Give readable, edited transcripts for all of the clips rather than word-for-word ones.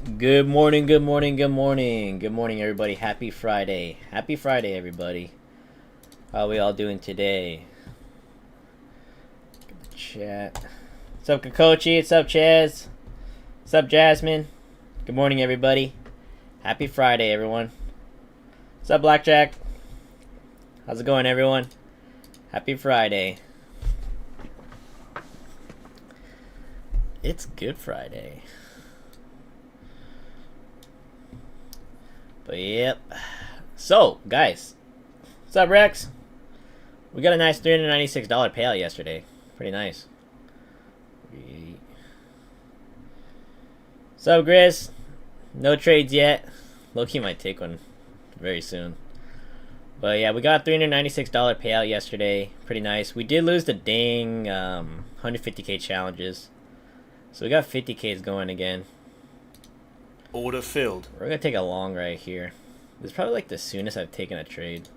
Good morning, good morning, good morning. Good morning, everybody. Happy Friday. Happy Friday, everybody. How are we all doing today? Chat. What's up, Kokochi? What's up, Chaz? What's up, Jasmine? Good morning, everybody. Happy Friday, everyone. What's up, Blackjack? How's it going, everyone? Happy Friday. It's Good Friday. But yep. So, guys. What's up, Rex? We got a nice $396 payout yesterday. Pretty nice. What's up, Grizz? No trades yet. Loki might take one very soon. But yeah, we got a $396 payout yesterday. Pretty nice. We did lose the dang 150k challenges. So we got 50k's going again. Order filled. We're gonna take a long right here. This is probably like the soonest I've taken a trade.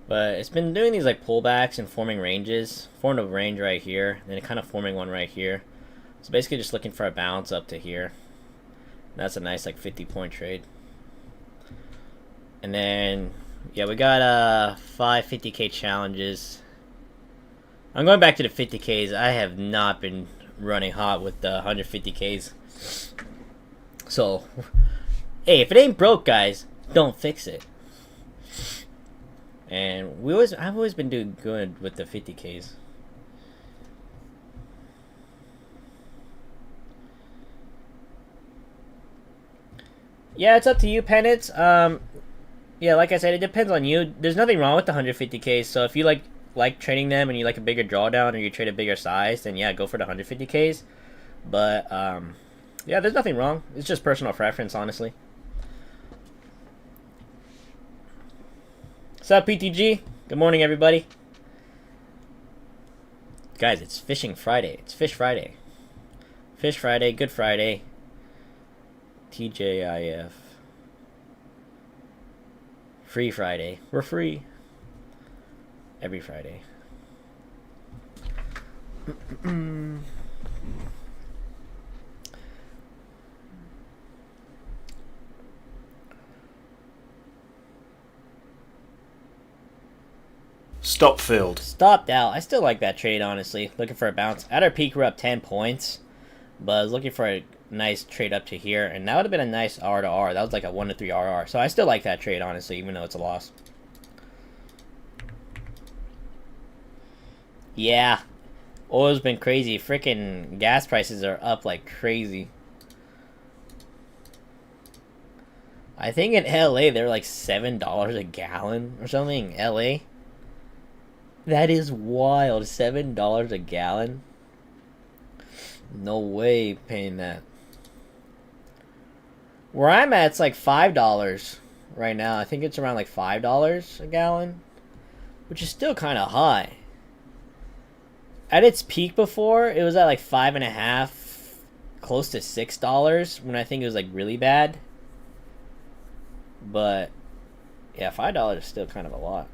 But it's been doing these like pullbacks and forming ranges. Formed a range right here, and then kind of forming one right here. So basically just looking for a bounce up to here. And that's a nice like 50-point trade. And then yeah, we got 5 50k challenges. I'm going back to the 50k's. I have not been running hot with the 150k's. So, hey, if it ain't broke, guys, don't fix it. And I've always been doing good with the 50k's. Yeah, it's up to you, Penance. Yeah, like I said, it depends on you. There's nothing wrong with the 150k's. So if you like trading them and you like a bigger drawdown or you trade a bigger size, then yeah, go for the 150k's. But yeah, there's nothing wrong. It's just personal preference, honestly. What's up, PTG? Good morning, everybody. Guys, it's Fishing Friday. It's Fish Friday. Fish Friday, Good Friday. TJIF. Free Friday. We're free. Every Friday. Stop filled. Stopped out. I still like that trade, honestly. Looking for a bounce. At our peak, we're up 10 points. But I was looking for a nice trade up to here. And that would have been a nice R to R. That was like a 1 to 3 RR. So I still like that trade, honestly, even though it's a loss. Yeah. Oil's been crazy. Freaking gas prices are up like crazy. I think in LA they're like $7 a gallon or something. LA. That is wild. $7 a gallon. No way paying that. Where I'm at, it's like $5 right now. I think it's around like $5 a gallon, which is still kind of high. At its peak before, it was at like $5.50, close to $6 when I think it was like really bad. But yeah, $5 is still kind of a lot.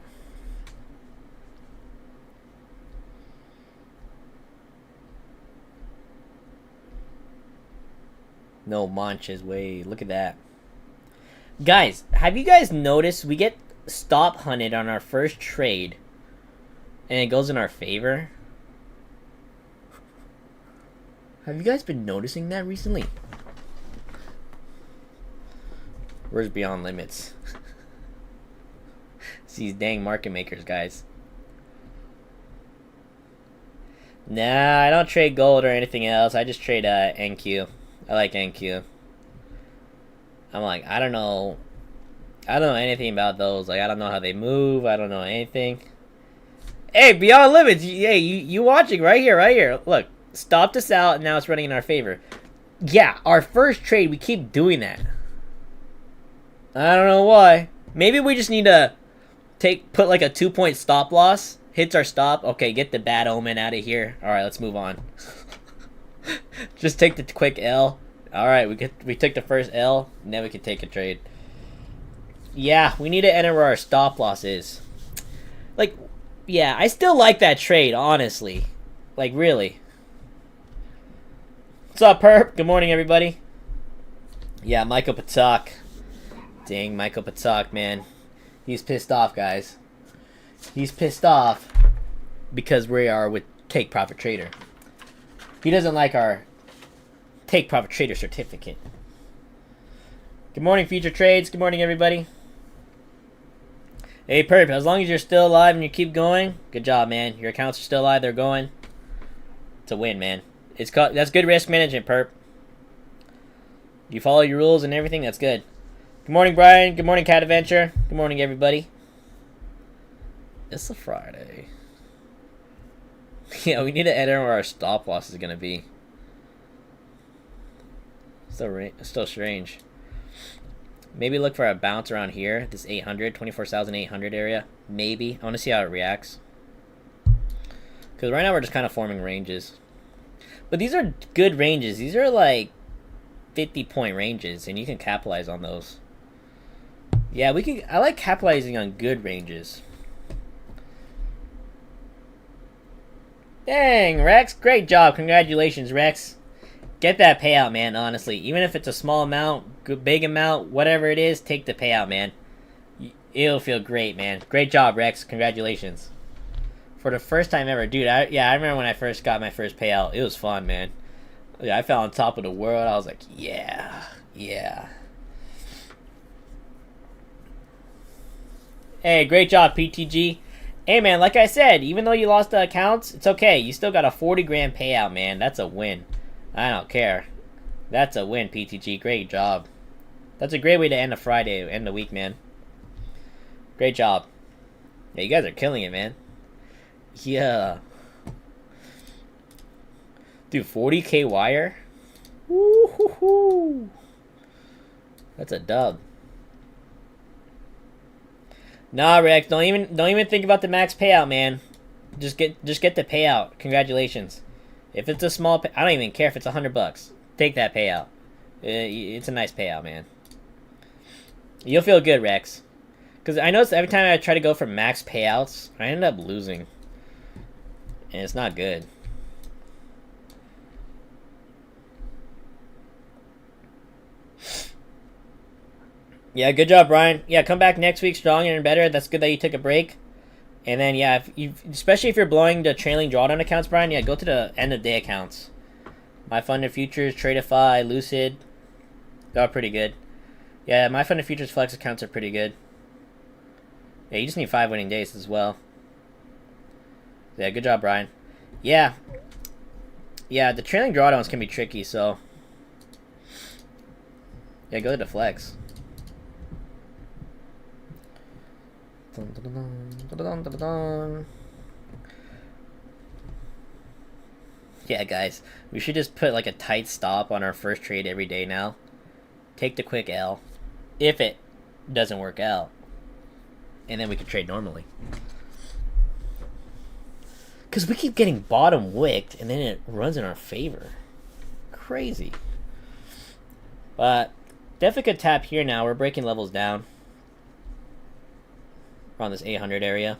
No manches way. Look at that. Guys, have you guys noticed we get stop hunted on our first trade and it goes in our favor? Have you guys been noticing that recently? Where's Beyond Limits? It's these dang market makers, guys. Nah, I don't trade gold or anything else. I just trade NQ. I like NQ. I'm like, I don't know anything about those. Like, I don't know how they move. I don't know anything. Hey, Beyond Limits. Hey, you watching right here, right here. Look, stopped us out, and now it's running in our favor. Yeah, our first trade, we keep doing that. I don't know why. Maybe we just need to put like a 2-point stop loss. Hits our stop. Okay, get the bad omen out of here. All right, let's move on. Just take the quick L. All right, we took the first L. Now we can take a trade. Yeah, we need to enter where our stop loss is. Like, yeah, I still like that trade, honestly. Like, really. What's up, Perp? Good morning, everybody. Yeah, Michael Patak. Dang, Michael Patak, man. He's pissed off, guys. He's pissed off because we are with TakeProfitTrader. He doesn't like our TakeProfitTrader certificate. Good morning, Future Trades. Good morning, everybody. Hey, Perp, as long as you're still alive and you keep going, good job, man. Your accounts are still alive, they're going. It's a win, man. That's good risk management, Perp. You follow your rules and everything, that's good. Good morning, Brian. Good morning, Cat Adventure. Good morning, everybody. It's a Friday. Yeah, we need to edit where our stop loss is going to be. Still strange. Maybe look for a bounce around here. This 24,800 area. Maybe. I want to see how it reacts. Because right now we're just kind of forming ranges. But these are good ranges. These are like 50-point ranges. And you can capitalize on those. Yeah, I like capitalizing on good ranges. Dang, Rex. Great job. Congratulations, Rex. Get that payout, man, honestly. Even if it's a small amount, big amount, whatever it is, take the payout, man. It'll feel great, man. Great job, Rex. Congratulations. For the first time ever. Dude, I remember when I first got my first payout. It was fun, man. Yeah, I felt on top of the world. I was like, yeah. Hey, great job, PTG. Hey, man, like I said, even though you lost the accounts, it's okay. You still got a 40 grand payout, man. That's a win. I don't care. That's a win, PTG. Great job. That's a great way to end a Friday, end the week, man. Great job. Yeah, you guys are killing it, man. Yeah. Dude, 40K wire? Woo-hoo-hoo. That's a dub. Nah, Rex, don't even think about the max payout, man. Just get the payout. Congratulations. If it's a small I don't even care if it's $100. Take that payout. It's a nice payout, man. You'll feel good, Rex. Because I notice every time I try to go for max payouts, I end up losing. And it's not good. Yeah, good job, Brian. Yeah, come back next week stronger and better. That's good that you took a break. And then, yeah, especially if you're blowing the trailing drawdown accounts, Brian, yeah, go to the end-of-day accounts. MyFundedFutures, Tradeify, Lucid. They're all pretty good. Yeah, MyFundedFutures Flex accounts are pretty good. Yeah, you just need 5 winning days as well. Yeah, good job, Brian. Yeah. Yeah, the trailing drawdowns can be tricky, so... Yeah, go to the Flex. Yeah, guys, we should just put like a tight stop on our first trade every day now. Take the quick L if it doesn't work out, and then we can trade normally. Because we keep getting bottom wicked and then it runs in our favor. Crazy. But definitely could tap here now. We're breaking levels down. Around this 800 area.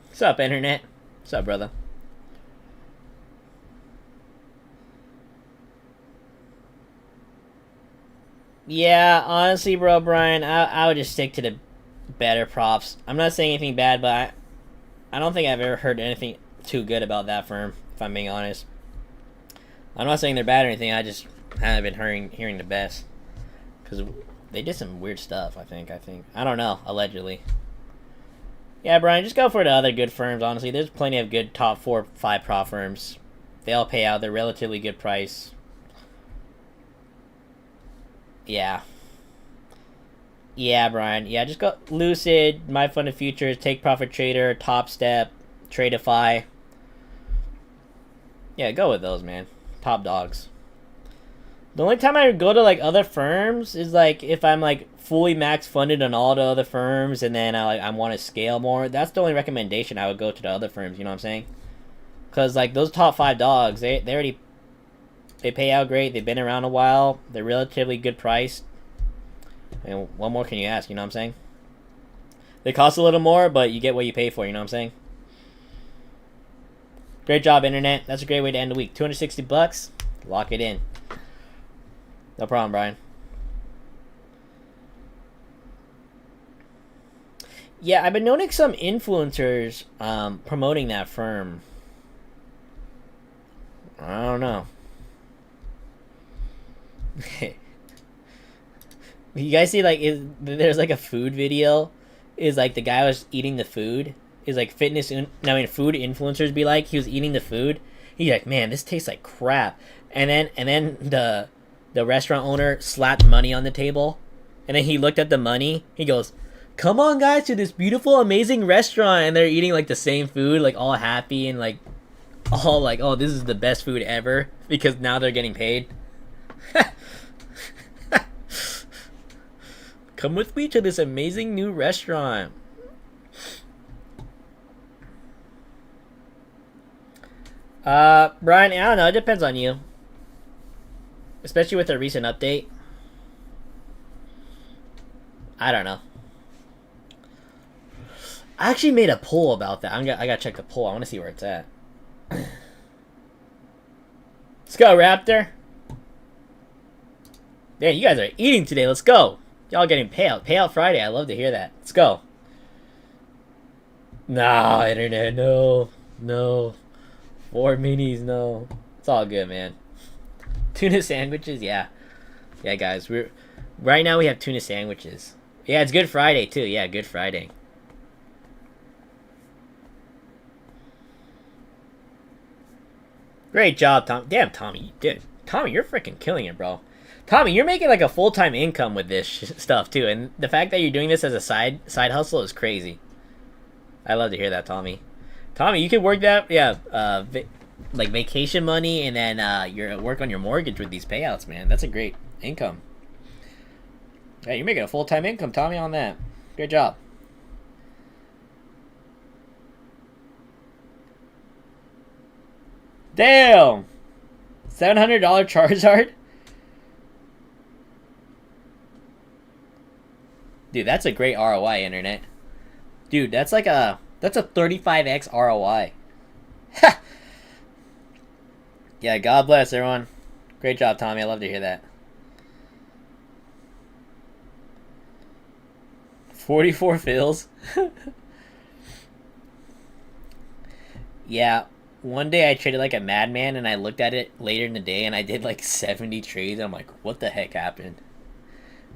What's up, Internet? What's up, brother? Yeah, honestly, bro, Brian, I would just stick to the better props. I'm not saying anything bad, but I don't think I've ever heard anything too good about that firm, if I'm being honest. I'm not saying they're bad or anything, I just haven't been hearing the best. Because they did some weird stuff, I think. I don't know, allegedly. Yeah, Brian, just go for the other good firms, honestly. There's plenty of good top 4, 5 prop firms. They all pay out, they're relatively good price. Yeah. Yeah, Brian. Yeah, just go Lucid, MyFundedFutures, TakeProfitTrader, Top Step, Tradeify. Yeah, go with those, man. Top dogs. The only time I go to like other firms is like if I'm like fully max funded on all the other firms and then I want to scale more. That's the only recommendation I would go to the other firms, you know what I'm saying? Because like those top 5 dogs, they already they pay out great. They've been around a while. They're relatively good priced. And what more can you ask? You know what I'm saying? They cost a little more, but you get what you pay for. You know what I'm saying? Great job, internet. That's a great way to end the week. $260. Lock it in. No problem, Brian. Yeah, I've been noticing some influencers promoting that firm. I don't know. You guys see, like, there's like a food video. Is like the guy was eating the food. Is like food influencers be like, he was eating the food. He's like, man, this tastes like crap. And then the restaurant owner slapped money on the table. And then he looked at the money. He goes, come on, guys, to this beautiful, amazing restaurant. And they're eating like the same food, like all happy and like all like, oh, this is the best food ever because now they're getting paid. Come with me to this amazing new restaurant. Brian, I don't know. It depends on you. Especially with a recent update. I don't know. I actually made a poll about that. I gotta check the poll. I want to see where it's at. Let's go, Raptor. Yeah, you guys are eating today. Let's go. Y'all getting payout. Payout Friday. I love to hear that. Let's go. No, internet. No. No. 4 minis. No. It's all good, man. Tuna sandwiches. Yeah. Yeah, guys. Right now we have tuna sandwiches. Yeah, it's Good Friday, too. Yeah, Good Friday. Great job, Tom. Damn, Tommy. Dude, Tommy, you're freaking killing it, bro. Tommy, you're making like a full-time income with this stuff too, and the fact that you're doing this as a side hustle is crazy. I love to hear that, Tommy. Tommy, you could work that, yeah, like vacation money, and then you're work on your mortgage with these payouts, man. That's a great income. Yeah, you're making a full-time income, Tommy, on that. Great job. Damn, $700 Charizard. Dude, that's a great ROI, internet. Dude, that's like a 35x ROI. Yeah, God bless everyone. Great job, Tommy. I love to hear that. 44 fills. Yeah, one day I traded like a madman, and I looked at it later in the day, and I did like 70 trades. I'm like, what the heck happened?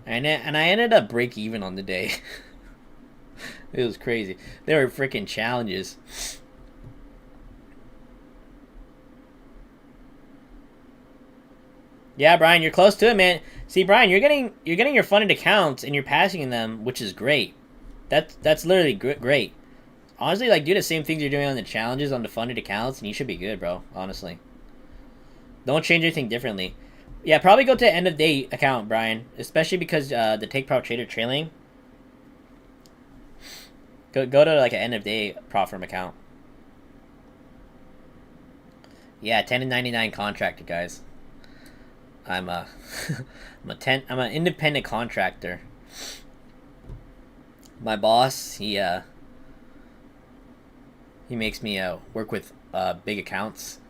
And I ended up break even on the day. It was crazy. They were freaking challenges. Yeah, Brian, you're close to it, man. See, Brian, you're getting your funded accounts and you're passing them, which is great. That's literally great. Honestly, like, do the same things you're doing on the challenges on the funded accounts, and you should be good, bro. Honestly, don't change anything differently. Yeah, probably go to end of day account, Brian. Especially because the TakeProfitTrader trailing. Go to like an end of day prop firm account. Yeah, 1099 contractor, guys. I'm an independent contractor. My boss, he makes me work with big accounts.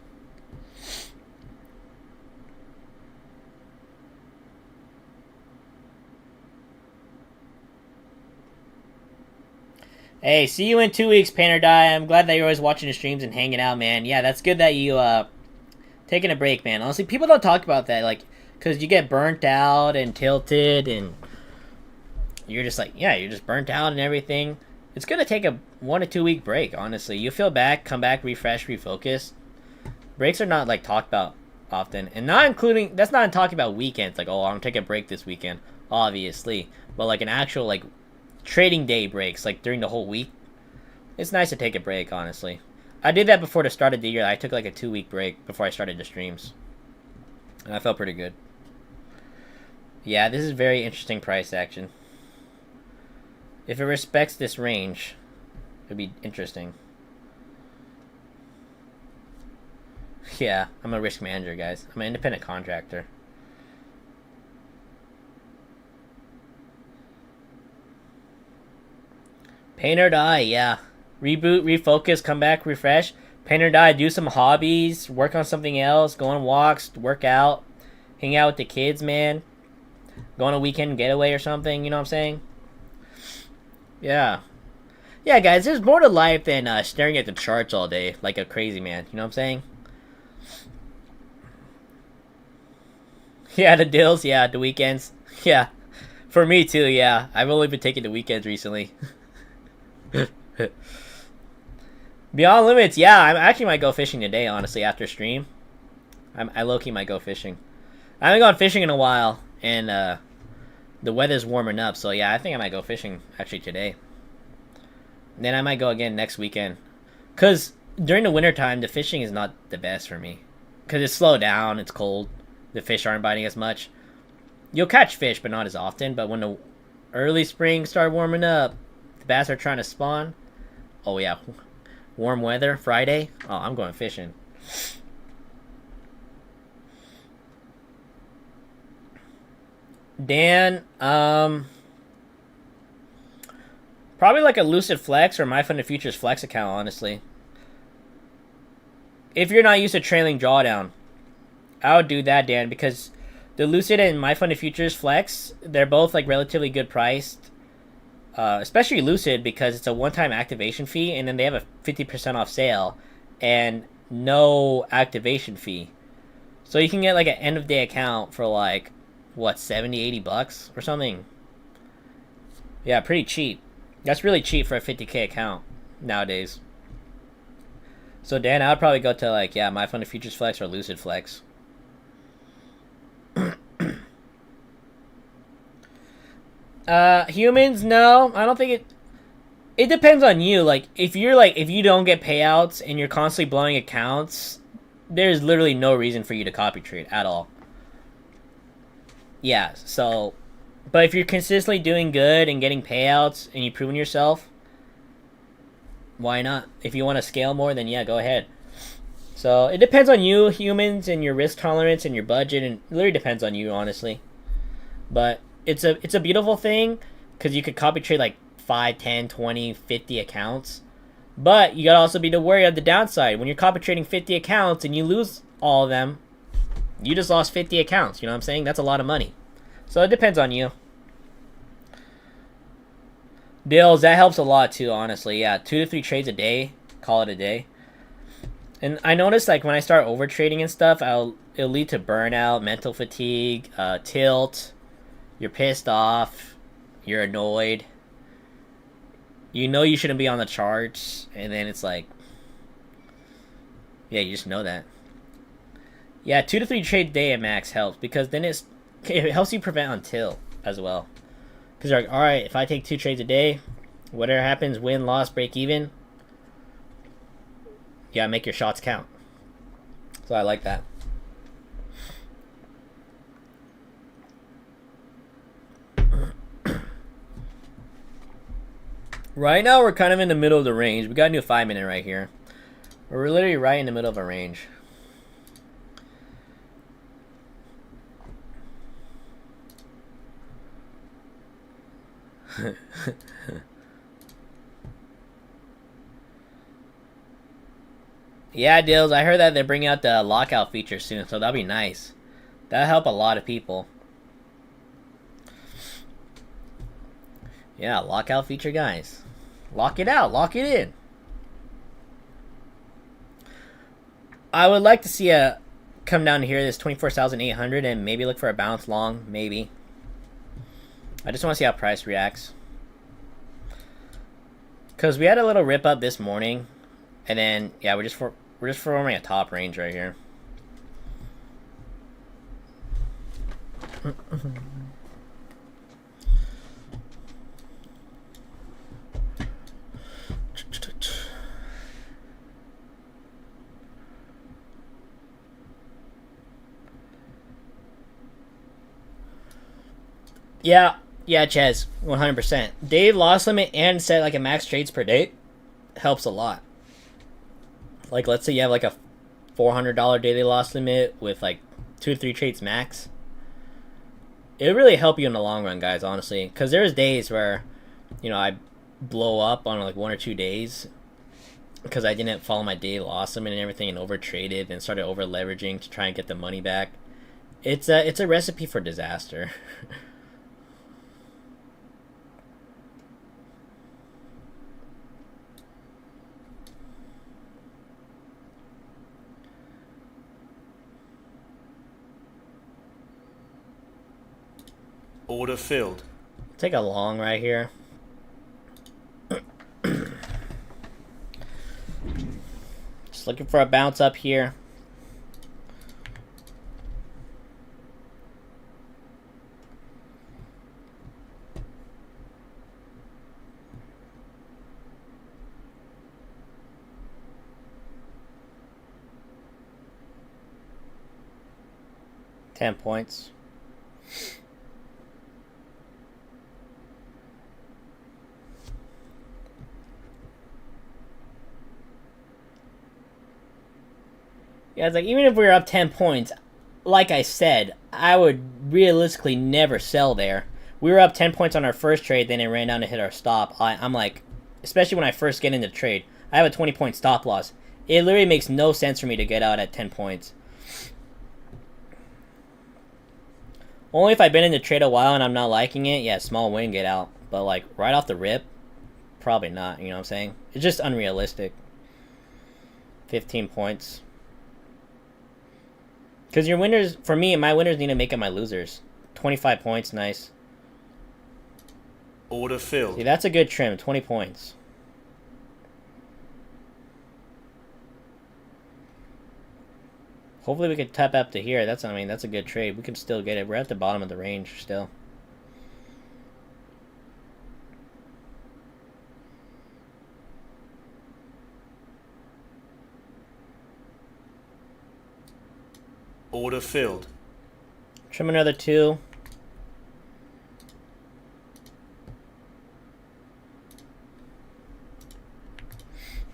Hey, see you in 2 weeks, Pain or Die. I'm glad that you're always watching the streams and hanging out, man. Yeah, that's good that you taking a break, man. Honestly, people don't talk about that, like, because you get burnt out and tilted, and you're just like, yeah, you're just burnt out and everything. It's gonna take a 1 to 2 week break, honestly. You feel back, come back, refresh, refocus. Breaks are not like talked about often, and that's not talking about weekends. Like, oh, I'm gonna take a break this weekend, obviously, but like an actual like trading day breaks, like during the whole week. It's nice to take a break, honestly. I did that before the start of the year. I took like a 2 week break before I started the streams, and I felt pretty good. Yeah, this is very interesting price action. If it respects this range, it'd be interesting. Yeah, I'm a risk manager, guys. I'm an independent contractor. Paint or die, yeah. Reboot, refocus, come back, refresh. Paint or die, do some hobbies, work on something else, go on walks, work out, hang out with the kids, man. Go on a weekend getaway or something, you know what I'm saying? Yeah. Yeah, guys, there's more to life than staring at the charts all day like a crazy man, you know what I'm saying? Yeah, the deals, yeah, the weekends. Yeah. For me too, yeah. I've only been taking the weekends recently. Beyond limits, yeah. I actually might go fishing today, honestly, after stream. I low-key might go fishing. I haven't gone fishing in a while, and the weather's warming up, so yeah, I think I might go fishing actually today. Then I might go again next weekend. Because during the wintertime, the fishing is not the best for me. Because it's slowed down, it's cold, the fish aren't biting as much. You'll catch fish, but not as often. But when the early spring start warming up, the bass are trying to spawn. Oh yeah, warm weather, Friday. Oh, I'm going fishing. Dan, probably like a Lucid Flex or MyFundedFutures Flex account, honestly. If you're not used to trailing drawdown, I would do that, Dan, because the Lucid and MyFundedFutures Flex, they're both like relatively good priced. Especially Lucid, because it's a one-time activation fee, and then they have a 50% off sale and no activation fee. So you can get like an end of day account for like, what, 70, 80 bucks or something. Yeah, pretty cheap. That's really cheap for a 50K account nowadays. So Dan, I would probably go to like, yeah, MyFundedFutures Flex or Lucid Flex. Humans, no, I don't think it depends on you. Like, if you don't get payouts and you're constantly blowing accounts, there's literally no reason for you to copy trade at all. Yeah, so, but if you're consistently doing good and getting payouts and you've proven yourself, why not? If you want to scale more, then yeah, go ahead. So it depends on you, humans, and your risk tolerance and your budget, and it literally depends on you, honestly. But it's a beautiful thing, because you could copy trade like 5, 10, 20, 50 accounts. But you gotta also be worried of the downside. When you're copy trading 50 accounts and you lose all of them, you just lost 50 accounts, you know what I'm saying? That's a lot of money. So it depends on you. Deals, that helps a lot too, honestly. Yeah, 2 to 3 trades a day, call it a day. And I noticed, like, when I start over trading and stuff, it'll lead to burnout, mental fatigue, tilt. You're pissed off. You're annoyed. You know you shouldn't be on the charts, and then it's like, yeah, you just know that. Yeah, 2 to 3 trade day at max helps, because then it helps you prevent on tilt as well. Because you're like, all right, if I take 2 trades a day, whatever happens, win, loss, break even, you gotta make your shots count. So I like that. Right now, we're kind of in the middle of the range. We got a new 5-minute right here. We're literally right in the middle of a range. Yeah, Dills, I heard that they're bringing out the lockout feature soon, so that'll be nice. That'll help a lot of people. Yeah, lockout feature, guys. Lock it out. Lock it in. I would like to see a come down here, this 24,800, and maybe look for a bounce long, maybe. I just want to see how price reacts. Because we had a little rip up this morning, and then, yeah, we're just forming a top range right here. Yeah, Chaz, 100%. Dave loss limit and set like a max trades per day helps a lot. Like, let's say you have like a $400 daily loss limit with like 2 to 3 trades max. It would really help you in the long run, guys, honestly. Because there's days where, you know, I blow up on like 1 or 2 days because I didn't follow my daily loss limit and everything and over traded and started over leveraging to try and get the money back. It's a recipe for disaster. Order filled. Take a long right here. Just looking for a bounce up here. $10. Yeah, it's like, even if we were up 10 points, like I said, I would realistically never sell there. We were up 10 points on our first trade, then it ran down to hit our stop. I'm like, especially when I first get into the trade, I have a 20-point stop loss. It literally makes no sense for me to get out at 10 points. Only if I've been in the trade a while and I'm not liking it, yeah, small win, get out. But like, right off the rip, probably not, you know what I'm saying? It's just unrealistic. 15 points. Because your winners, for me, my winners need to make up my losers. 25 points, nice. Order filled. See, that's a good trim, 20 points. Hopefully we could tap up to here. That's a good trade. We can still get it. We're at the bottom of the range still. Order filled. Trim another 2.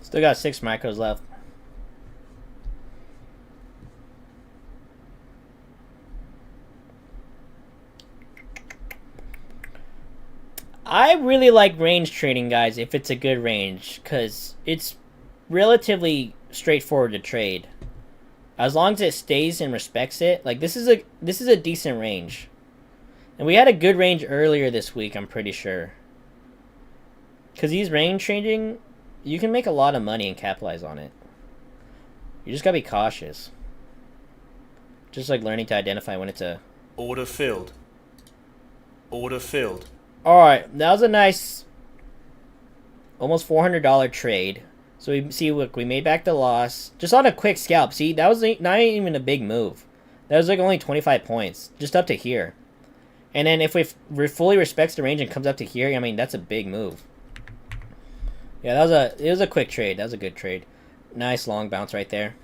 Still got 6 micros left. I really like range trading, guys, if it's a good range, because it's relatively straightforward to trade. As long as it stays and respects it, like this is a decent range. And we had a good range earlier this week, I'm pretty sure. Because these range trading, you can make a lot of money and capitalize on it. You just gotta be cautious. Just like learning to identify when it's a... Order filled. Order filled. Alright, that was a nice... almost $400 trade. So we see, look, we made back the loss. Just on a quick scalp. See, that was not even a big move. That was like only 25 points. Just up to here. And then if we fully respects the range and comes up to here, I mean, that's a big move. Yeah, it was a quick trade. That was a good trade. Nice long bounce right there.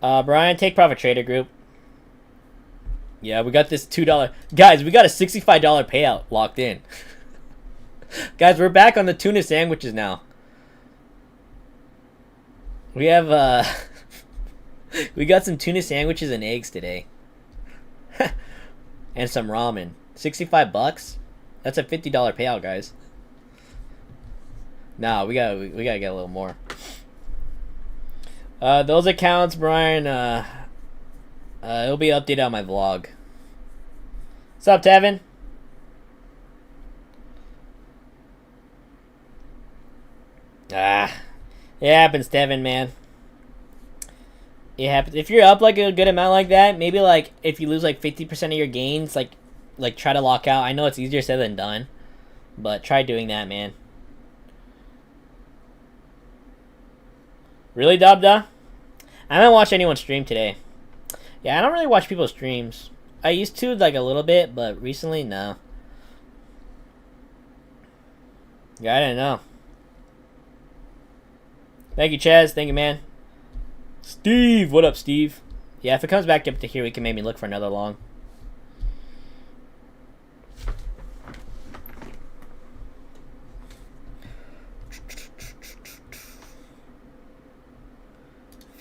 Brian, TakeProfitTrader group. Yeah, we got this $2. Guys, we got a $65 payout locked in. Guys, we're back on the tuna sandwiches now. We have, we got some tuna sandwiches and eggs today. And some ramen. 65 bucks? That's a $50 payout, guys. Nah, we gotta get a little more. Those accounts, Brian, it'll be updated on my vlog. What's up, Tevin? It happens, Tevin, man. It happens. If you're up like a good amount like that, maybe like if you lose like 50% of your gains, like try to lock out. I know it's easier said than done, but try doing that, man. Really, Dabda? I haven't watched anyone stream today. Yeah, I don't really watch people's streams. I used to, like, a little bit, but recently, no. Yeah, I didn't know. Thank you, Chaz. Thank you, man. Steve! What up, Steve? Yeah, if it comes back up to here, we can maybe look for another long.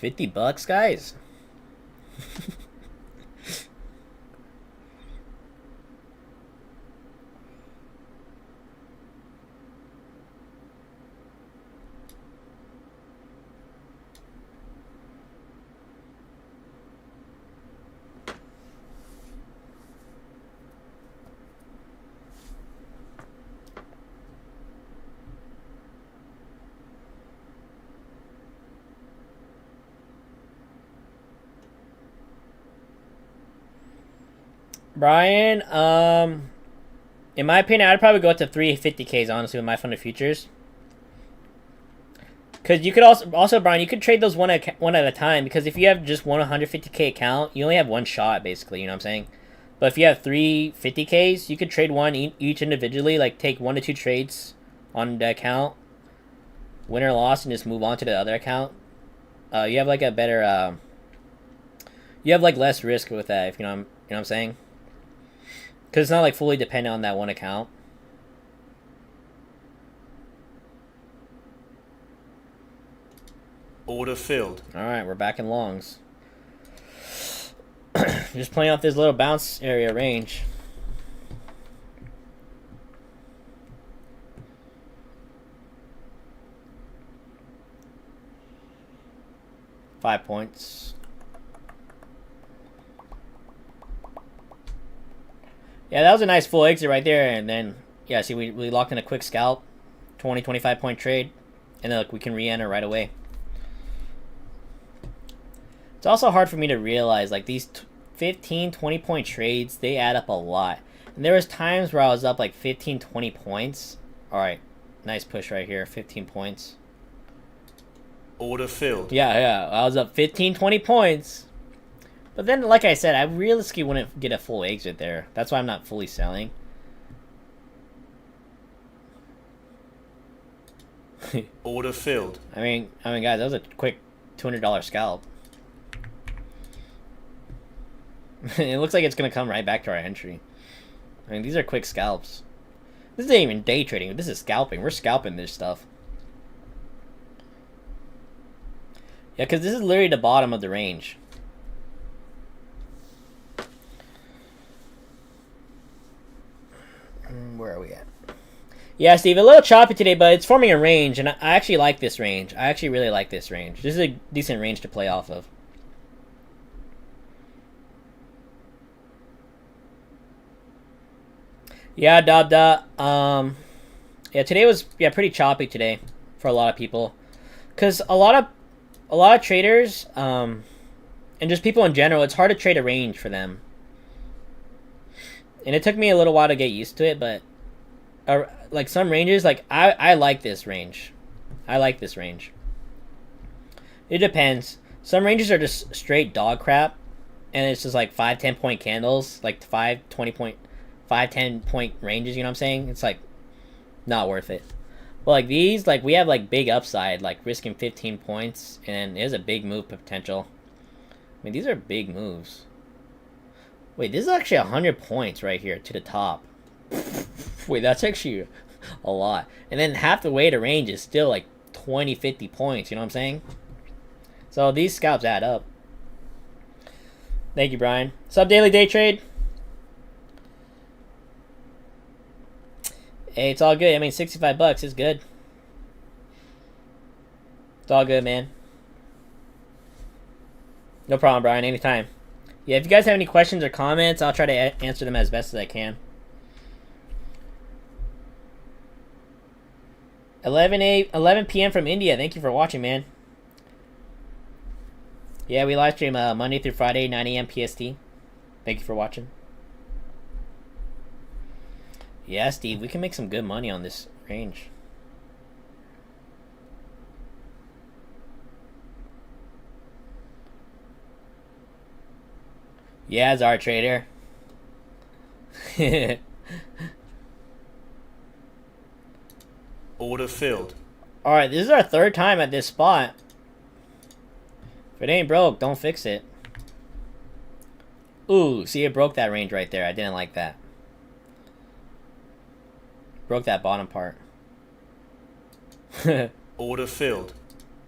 $50, guys. Brian, in my opinion, I'd probably go up to 350Ks, honestly, with MyFundedFutures. Because you could also, Brian, you could trade those one at a time, because if you have just one 150K account, you only have one shot, basically, you know what I'm saying? But if you have 350Ks, you could trade one each individually, like take 1 to 2 trades on the account, win or loss, and just move on to the other account. You have like a better, you have like less risk with that, if you know what I'm saying? Because it's not like fully dependent on that one account. Order filled. Alright, we're back in longs. Just playing off this little bounce area range. $5 points. Yeah, that was a nice full exit right there, and then, yeah, see, we locked in a quick scalp, 25 point trade, and then look, we can re-enter right away. It's also hard for me to realize, like, these 15, 20 point trades, they add up a lot. And there was times where I was up, like, 15, 20 points. Alright, nice push right here, 15 points. Order filled. Yeah, I was up 15, 20 points. But then, like I said, I realistically wouldn't get a full exit there. That's why I'm not fully selling. Order filled. I mean, guys, that was a quick $200 scalp. It looks like it's gonna come right back to our entry. I mean, these are quick scalps. This isn't even day trading. This is scalping. We're scalping this stuff. Yeah, because this is literally the bottom of the range. Where are we at? Yeah, Steve, a little choppy today, but it's forming a range, and I actually like this range. I actually really like this range. This is a decent range to play off of. Yeah, Dabda. Yeah, today was pretty choppy today for a lot of people, because a lot of traders, and just people in general, it's hard to trade a range for them. And it took me a little while to get used to it, but like some ranges, like I like this range. I like this range. It depends. Some ranges are just straight dog crap, and it's just like 5, 10 point candles, like 5, 20 point, 5, 10 point ranges. You know what I'm saying? It's like not worth it. But like these, like we have like big upside, like risking 15 points, and there's a big move potential. I mean, these are big moves. Wait, this is actually 100 points right here to the top. Wait, that's actually a lot. And then half the way to range is still like 20, 50 points. You know what I'm saying? So these scalps add up. Thank you, Brian. Sub daily day trade. Hey, it's all good. I mean, $65 is good. It's all good, man. No problem, Brian. Anytime. Yeah, if you guys have any questions or comments, I'll try to answer them as best as I can. 11 p.m. from India. Thank you for watching, man. Yeah, we live stream Monday through Friday, 9 a.m. PST. Thank you for watching. Yeah, Steve, we can make some good money on this range. Yeah, Czar Trader. Order filled. Alright, this is our third time at this spot. If it ain't broke, don't fix it. Ooh, see, it broke that range right there. I didn't like that. Broke that bottom part. Order filled.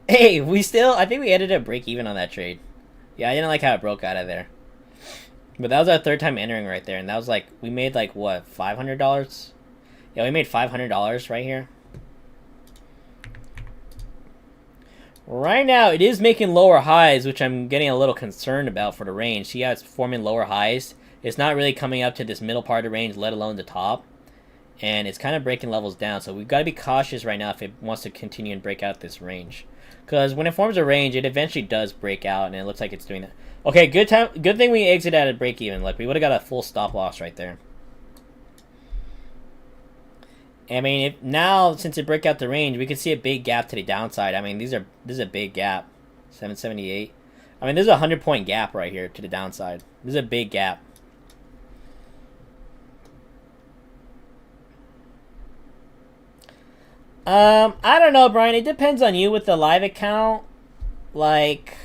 Hey, I think we ended up break even on that trade. Yeah, I didn't like how it broke out of there. But that was our third time entering right there, and that was like, we made like, what, $500? Yeah, we made $500 right here. Right now, it is making lower highs, which I'm getting a little concerned about for the range. See how it's forming lower highs? It's not really coming up to this middle part of the range, let alone the top. And it's kind of breaking levels down, so we've got to be cautious right now if it wants to continue and break out this range. Because when it forms a range, it eventually does break out, and it looks like it's doing that. Okay, good thing we exit at a break even. Like, we would have got a full stop loss right there. I mean, now since it broke out the range, we can see a big gap to the downside. I mean, this is a big gap, 778. I mean, there's a 100-point gap right here to the downside. This is a big gap. I don't know, Brian. It depends on you with the live account. Like,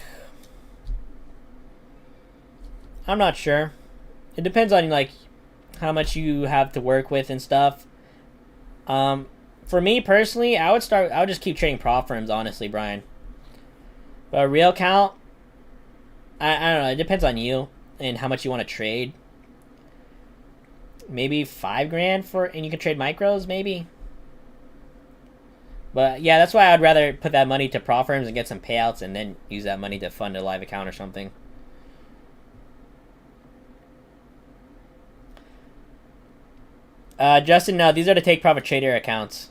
I'm not sure. It depends on like how much you have to work with and stuff. For me personally, I would just keep trading prop firms, honestly, Brian. But a real account, I don't know. It depends on you and how much you want to trade. Maybe $5,000 and you can trade micros, maybe. But yeah, that's why I'd rather put that money to prop firms and get some payouts and then use that money to fund a live account or something. Justin, no, these are the TakeProfitTrader accounts.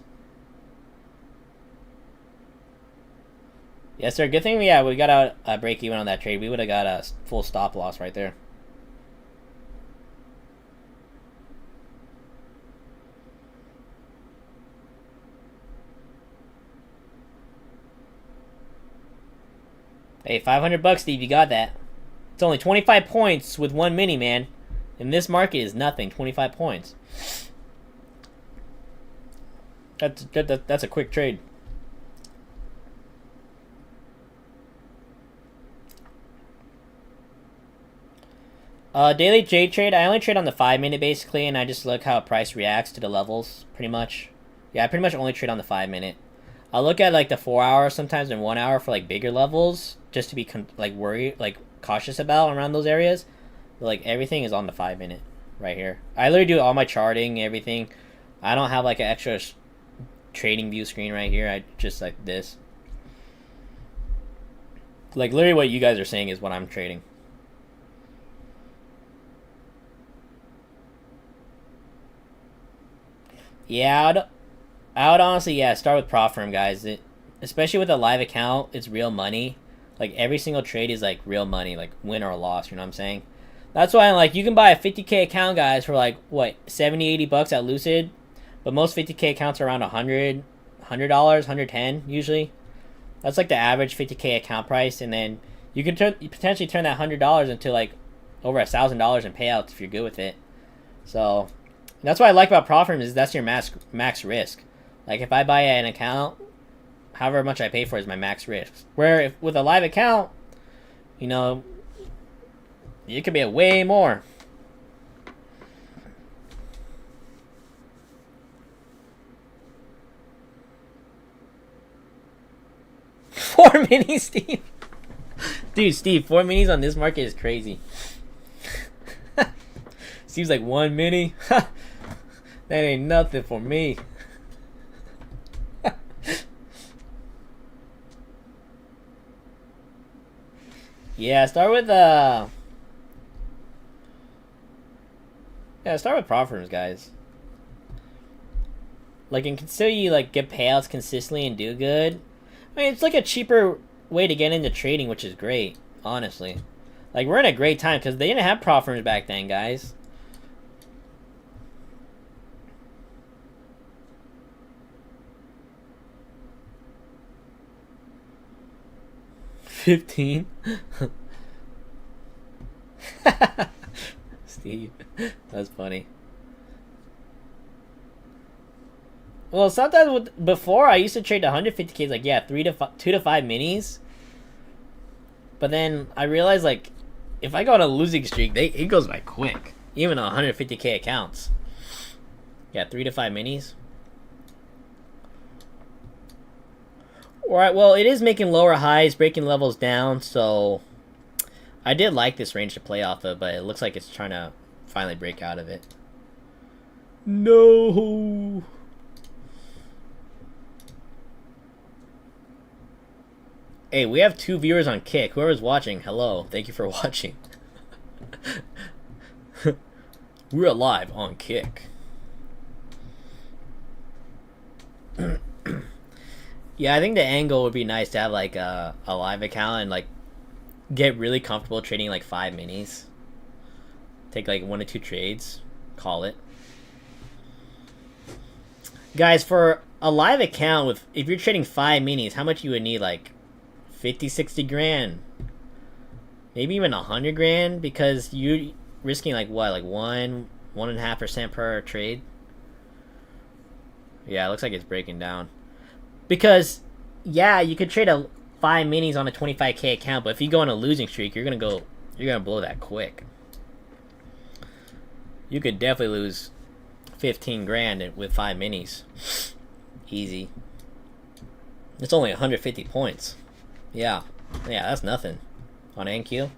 Yes, sir. Good thing, yeah, we got a break even on that trade. We would have got a full stop loss right there. Hey, $500, Steve. You got that. It's only 25 points with one mini, man. In this market is nothing. 25 points. That's a quick trade. Daily J trade. I only trade on the 5-minute basically, and I just look how a price reacts to the levels, pretty much. Yeah, I pretty much only trade on the 5-minute. I'll look at like the 4 hour sometimes and 1 hour for like bigger levels, just to be cautious about around those areas. But like everything is on the 5-minute right here. I literally do all my charting, everything. I don't have like an extra trading view screen right here. I just like this. Like literally what you guys are saying is what I'm trading. Yeah, I would honestly, yeah, start with prop firm, guys. Especially with a live account, it's real money. Like every single trade is like real money, like win or loss. You know what I'm saying? That's why I'm like, you can buy a 50K account, guys, for like what, 70, $80 at Lucid, but most 50K accounts are around $100, $110 usually. That's like the average 50K account price, and then you can potentially turn that $100 into like over $1,000 in payouts if you're good with it. So that's what I like about prop firms is that's your max risk. Like if I buy an account, however much I pay for is my max risk. Where if with a live account, you know, it could be a way more. Four minis, Steve. Dude, Steve, 4 minis on this market is crazy. Steve's like 1 mini. That ain't nothing for me. Yeah, start with prop firms, guys. Like, and consider you like get payouts consistently and do good. I mean, it's like a cheaper way to get into trading, which is great, honestly. Like, we're in a great time because they didn't have prop firms back then, guys. $15. Steve, that's funny. Well, sometimes before I used to trade 150Ks, like yeah, 2 to 5 minis. But then I realized like if I go on a losing streak, it goes by quick, even on 150K accounts. Yeah, 3 to 5 minis. Alright, well, it is making lower highs, breaking levels down, so I did like this range to play off of, but it looks like it's trying to finally break out of it. No! Hey, we have 2 viewers on Kick. Whoever's watching, hello. Thank you for watching. We're alive on Kick. Yeah, I think the angle would be nice to have like a live account and like get really comfortable trading like 5 minis. Take like 1 or 2 trades. Call it. Guys, for a live account with if you're trading 5 minis, how much you would need? Like 50, 60 grand. Maybe even 100 grand, because you're risking like what, like 1.5% per trade. Yeah, it looks like it's breaking down. Because yeah, you could trade a 5 minis on a 25k account, but if you go on a losing streak, you're gonna blow that quick. You could definitely lose 15 grand with 5 minis. Easy. It's only 150 points. Yeah, that's nothing on NQ.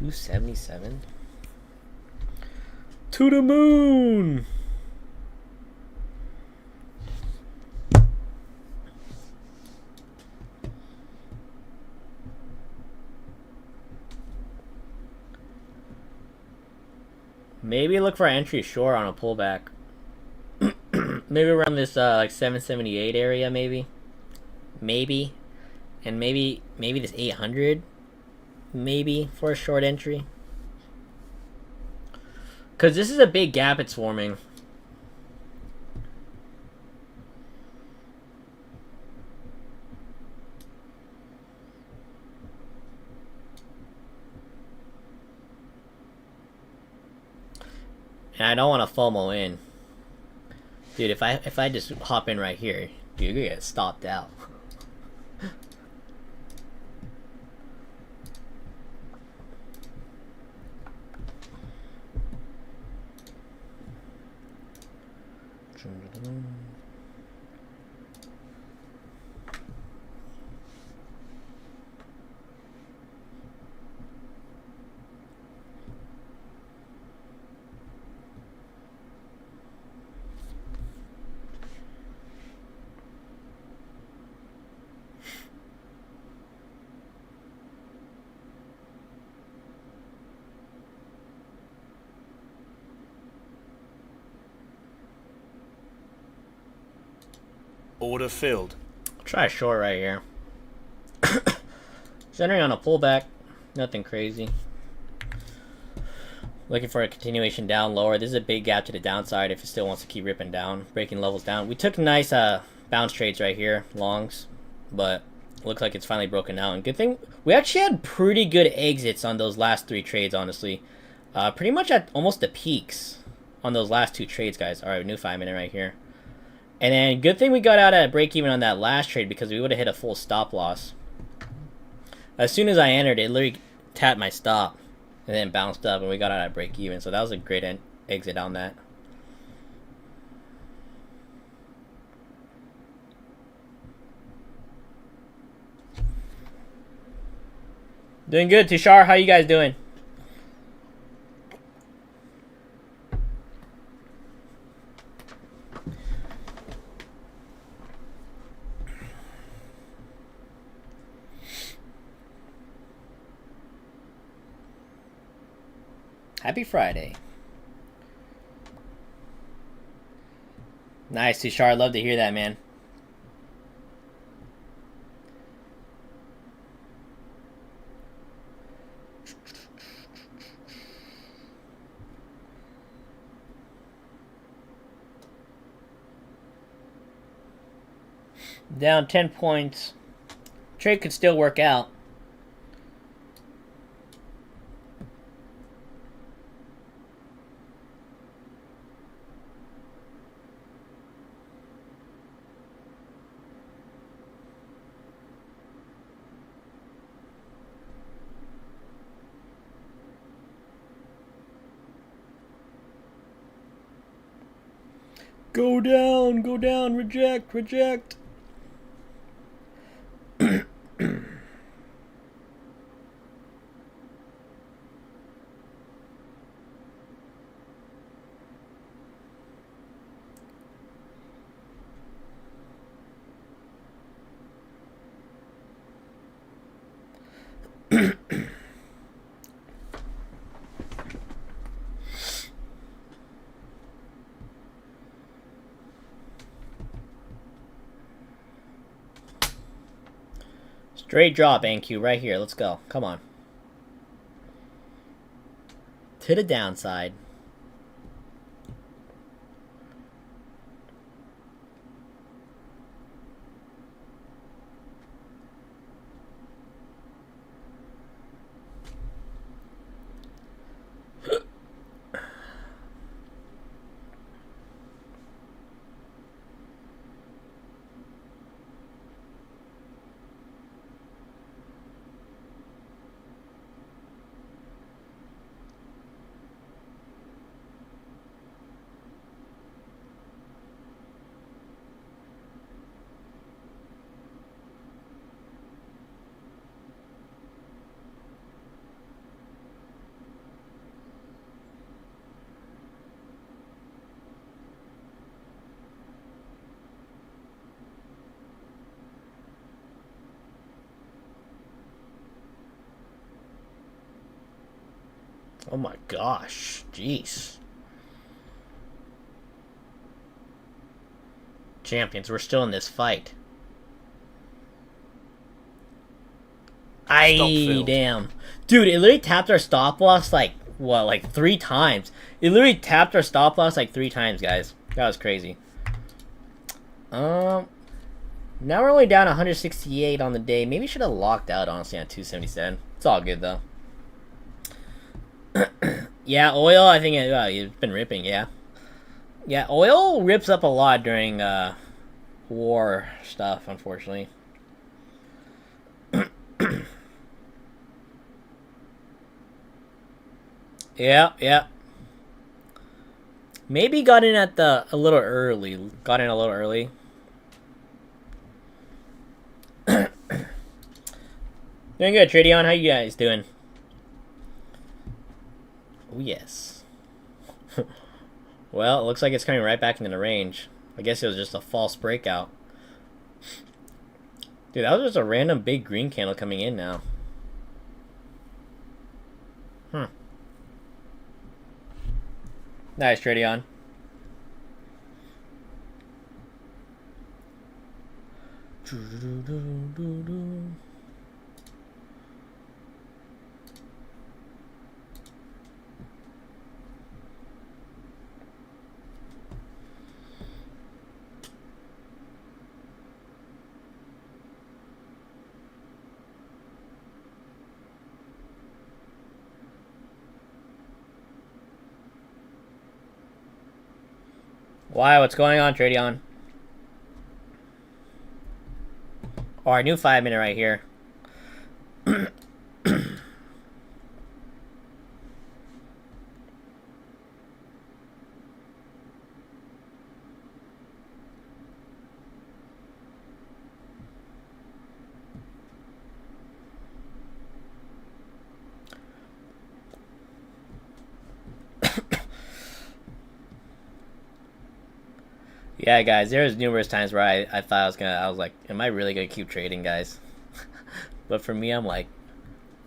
$277 to the moon. Maybe look for entry short on a pullback. Maybe around this like 778 area, maybe, and maybe this 800, maybe for a short entry. Cause this is a big gap it's forming. And I don't want to FOMO in. Dude, if I just hop in right here, dude, you're gonna get stopped out. Order filled. Try a short right here. Centering on a pullback, nothing crazy. Looking for a continuation down lower. This is a big gap to the downside if it still wants to keep ripping down, breaking levels down. We took nice bounce trades right here, longs, but looks like it's finally broken out. And good thing we actually had pretty good exits on those last 3 trades, honestly. Pretty much at almost the peaks on those last 2 trades, guys. All right, new 5-minute right here. And then good thing we got out at a break even on that last trade, because we would have hit a full stop loss. As soon as I entered, it literally tapped my stop and then bounced up, and we got out at break even. So that was a great exit on that. Doing good, Tushar. How you guys doing? Happy Friday. Nice, Tushar. Love to hear that, man. Down 10 points. Trade could still work out. Go down, reject, reject. Straight drop, NQ, right here. Let's go. Come on. To the downside. Oh my gosh, jeez. Champions, we're still in this fight. Aye, damn. Dude, it literally tapped our stop loss like, what, like 3 times. It literally tapped our stop loss like 3 times, guys. That was crazy. Now we're only down 168 on the day. Maybe should have locked out, honestly, on 277. It's all good, though. Yeah, oil, I think it's been ripping, yeah. Yeah, oil rips up a lot during war stuff, unfortunately. Yeah. Maybe got in at a little early. Got in a little early. Doing good, Tradion. How you guys doing? Oh, yes. Well, it looks like it's coming right back into the range. I guess it was just a false breakout. Dude, that was just a random big green candle coming in now. Nice, Tradion. Why? What's going on, Tradion? Oh, our new 5-minute right here. Yeah, guys, there was numerous times where I thought I was like, am I really gonna keep trading, guys? But for me, I'm like,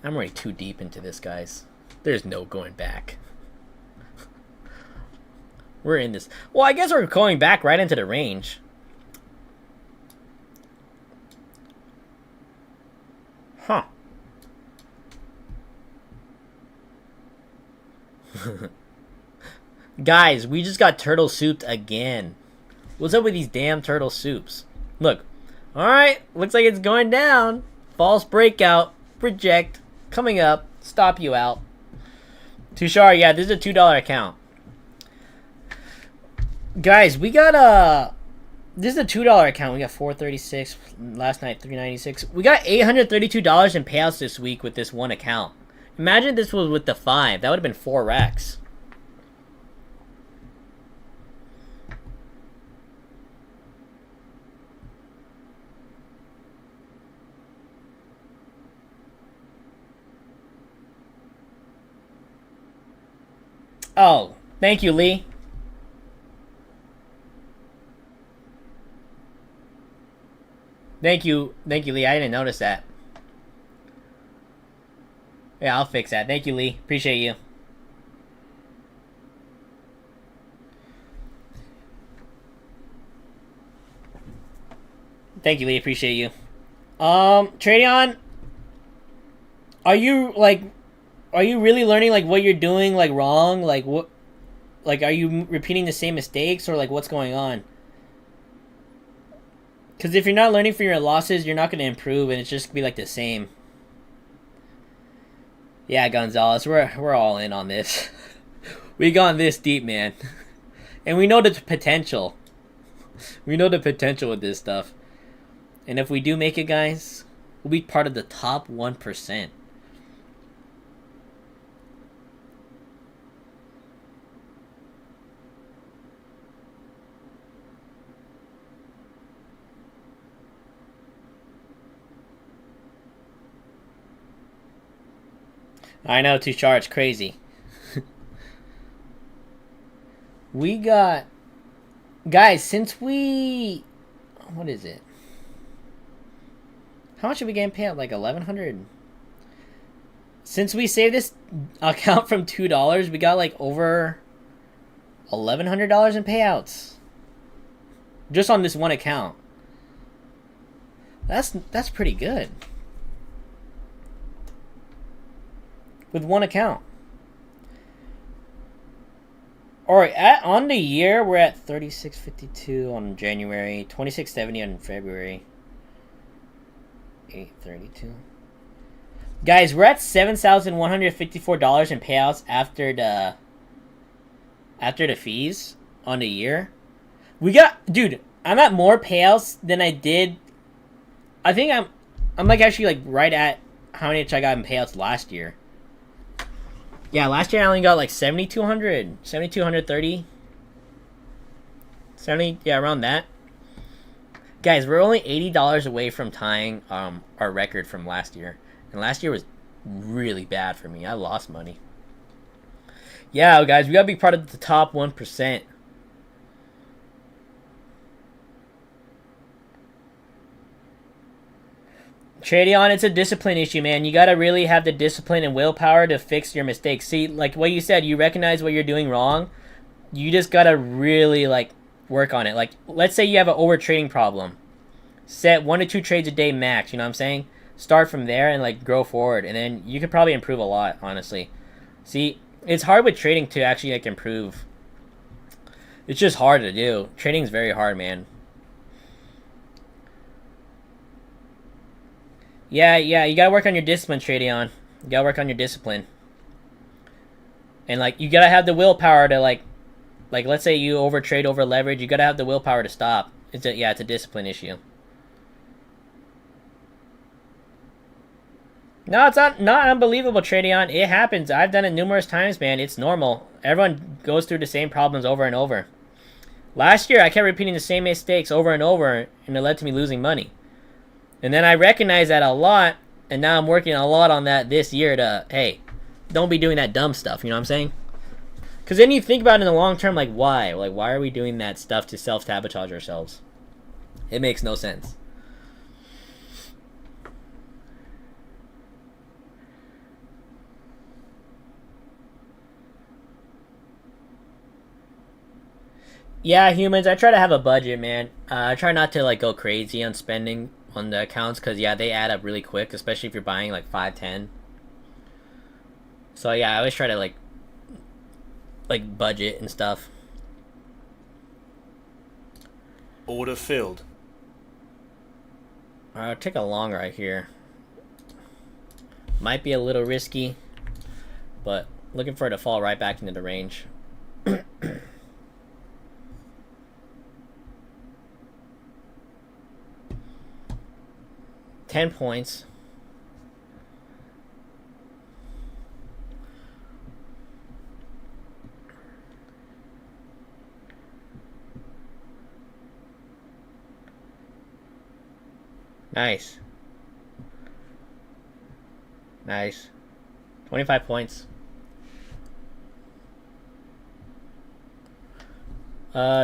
I'm already too deep into this, guys. There's no going back. We're in this. Well, I guess we're going back right into the range. Huh. Guys, we just got turtle souped again. What's up with these damn turtle soups? Look. Alright, looks like it's going down. False breakout. Project. Coming up. Stop you out. Tushar, yeah, this is a $2 account. Guys, we got this is a $2 account. We got $436 last night, $396. We got $832 in payouts this week with this one account. Imagine this was with the 5. That would have been 4x. Oh, thank you, Lee. Thank you, Lee. I didn't notice that. Yeah, I'll fix that. Thank you, Lee. Appreciate you. Thank you, Lee. Appreciate you. Tradion, are you really learning like what you're doing like wrong? Like what? Like, are you repeating the same mistakes or like what's going on? Because if you're not learning from your losses, you're not going to improve, and it's just gonna be like the same. Yeah, Gonzalez, we're all in on this. We gone this deep, man, and we know the potential. We know the potential with this stuff, and if we do make it, guys, we'll be part of the top 1%. I know, Tushar, it's crazy. We got... Guys, since we... What is it? How much are we getting paid? Like $1,100? Since we saved this account from $2, we got like over $1,100 in payouts. Just on this one account. That's pretty good. With one account. Alright, on the year, we're at 36.52 on January, 26.70 on February, 8.32. Guys, we're at $7,154 in payouts after the fees on the year. We got, dude, I'm at more payouts than I did. I think I'm like actually like right at how much I got in payouts last year. Yeah, last year I only got like 7,200, 7,230. 70, yeah, around that. Guys, we're only $80 away from tying our record from last year. And last year was really bad for me. I lost money. Yeah, guys, we gotta be part of the top 1%. Tradion, it's a discipline issue, man. You gotta really have the discipline and willpower to fix your mistakes. See, like what you said, you recognize what you're doing wrong. You just gotta really like work on it. Like, let's say you have an over trading problem. Set 1 to 2 trades a day max. You know what I'm saying? Start from there and like grow forward, and then you could probably improve a lot. Honestly, see, it's hard with trading to actually like improve. It's just hard to do. Trading's very hard, man. Yeah, you gotta work on your discipline, Tradion. You gotta work on your discipline. And, like, you gotta have the willpower to, like, let's say you overtrade, over leverage, you gotta have the willpower to stop. It's a discipline issue. No, it's not unbelievable, Tradion. It happens. I've done it numerous times, man. It's normal. Everyone goes through the same problems over and over. Last year, I kept repeating the same mistakes over and over, and it led to me losing money. And then I recognized that a lot, and now I'm working a lot on that this year to, hey, don't be doing that dumb stuff, you know what I'm saying? Because then you think about it in the long term, like, why? Like, why are we doing that stuff to self-sabotage ourselves? It makes no sense. Yeah, humans, I try to have a budget, man. I try not to, like, go crazy on spending on the accounts, because yeah, they add up really quick, especially if you're buying like 5, 10. So yeah, I always try to like budget and stuff. Order filled. I'll take a long right here. Might be a little risky, but looking for it to fall right back into the range. 10 points. Nice. Nice. 25 points.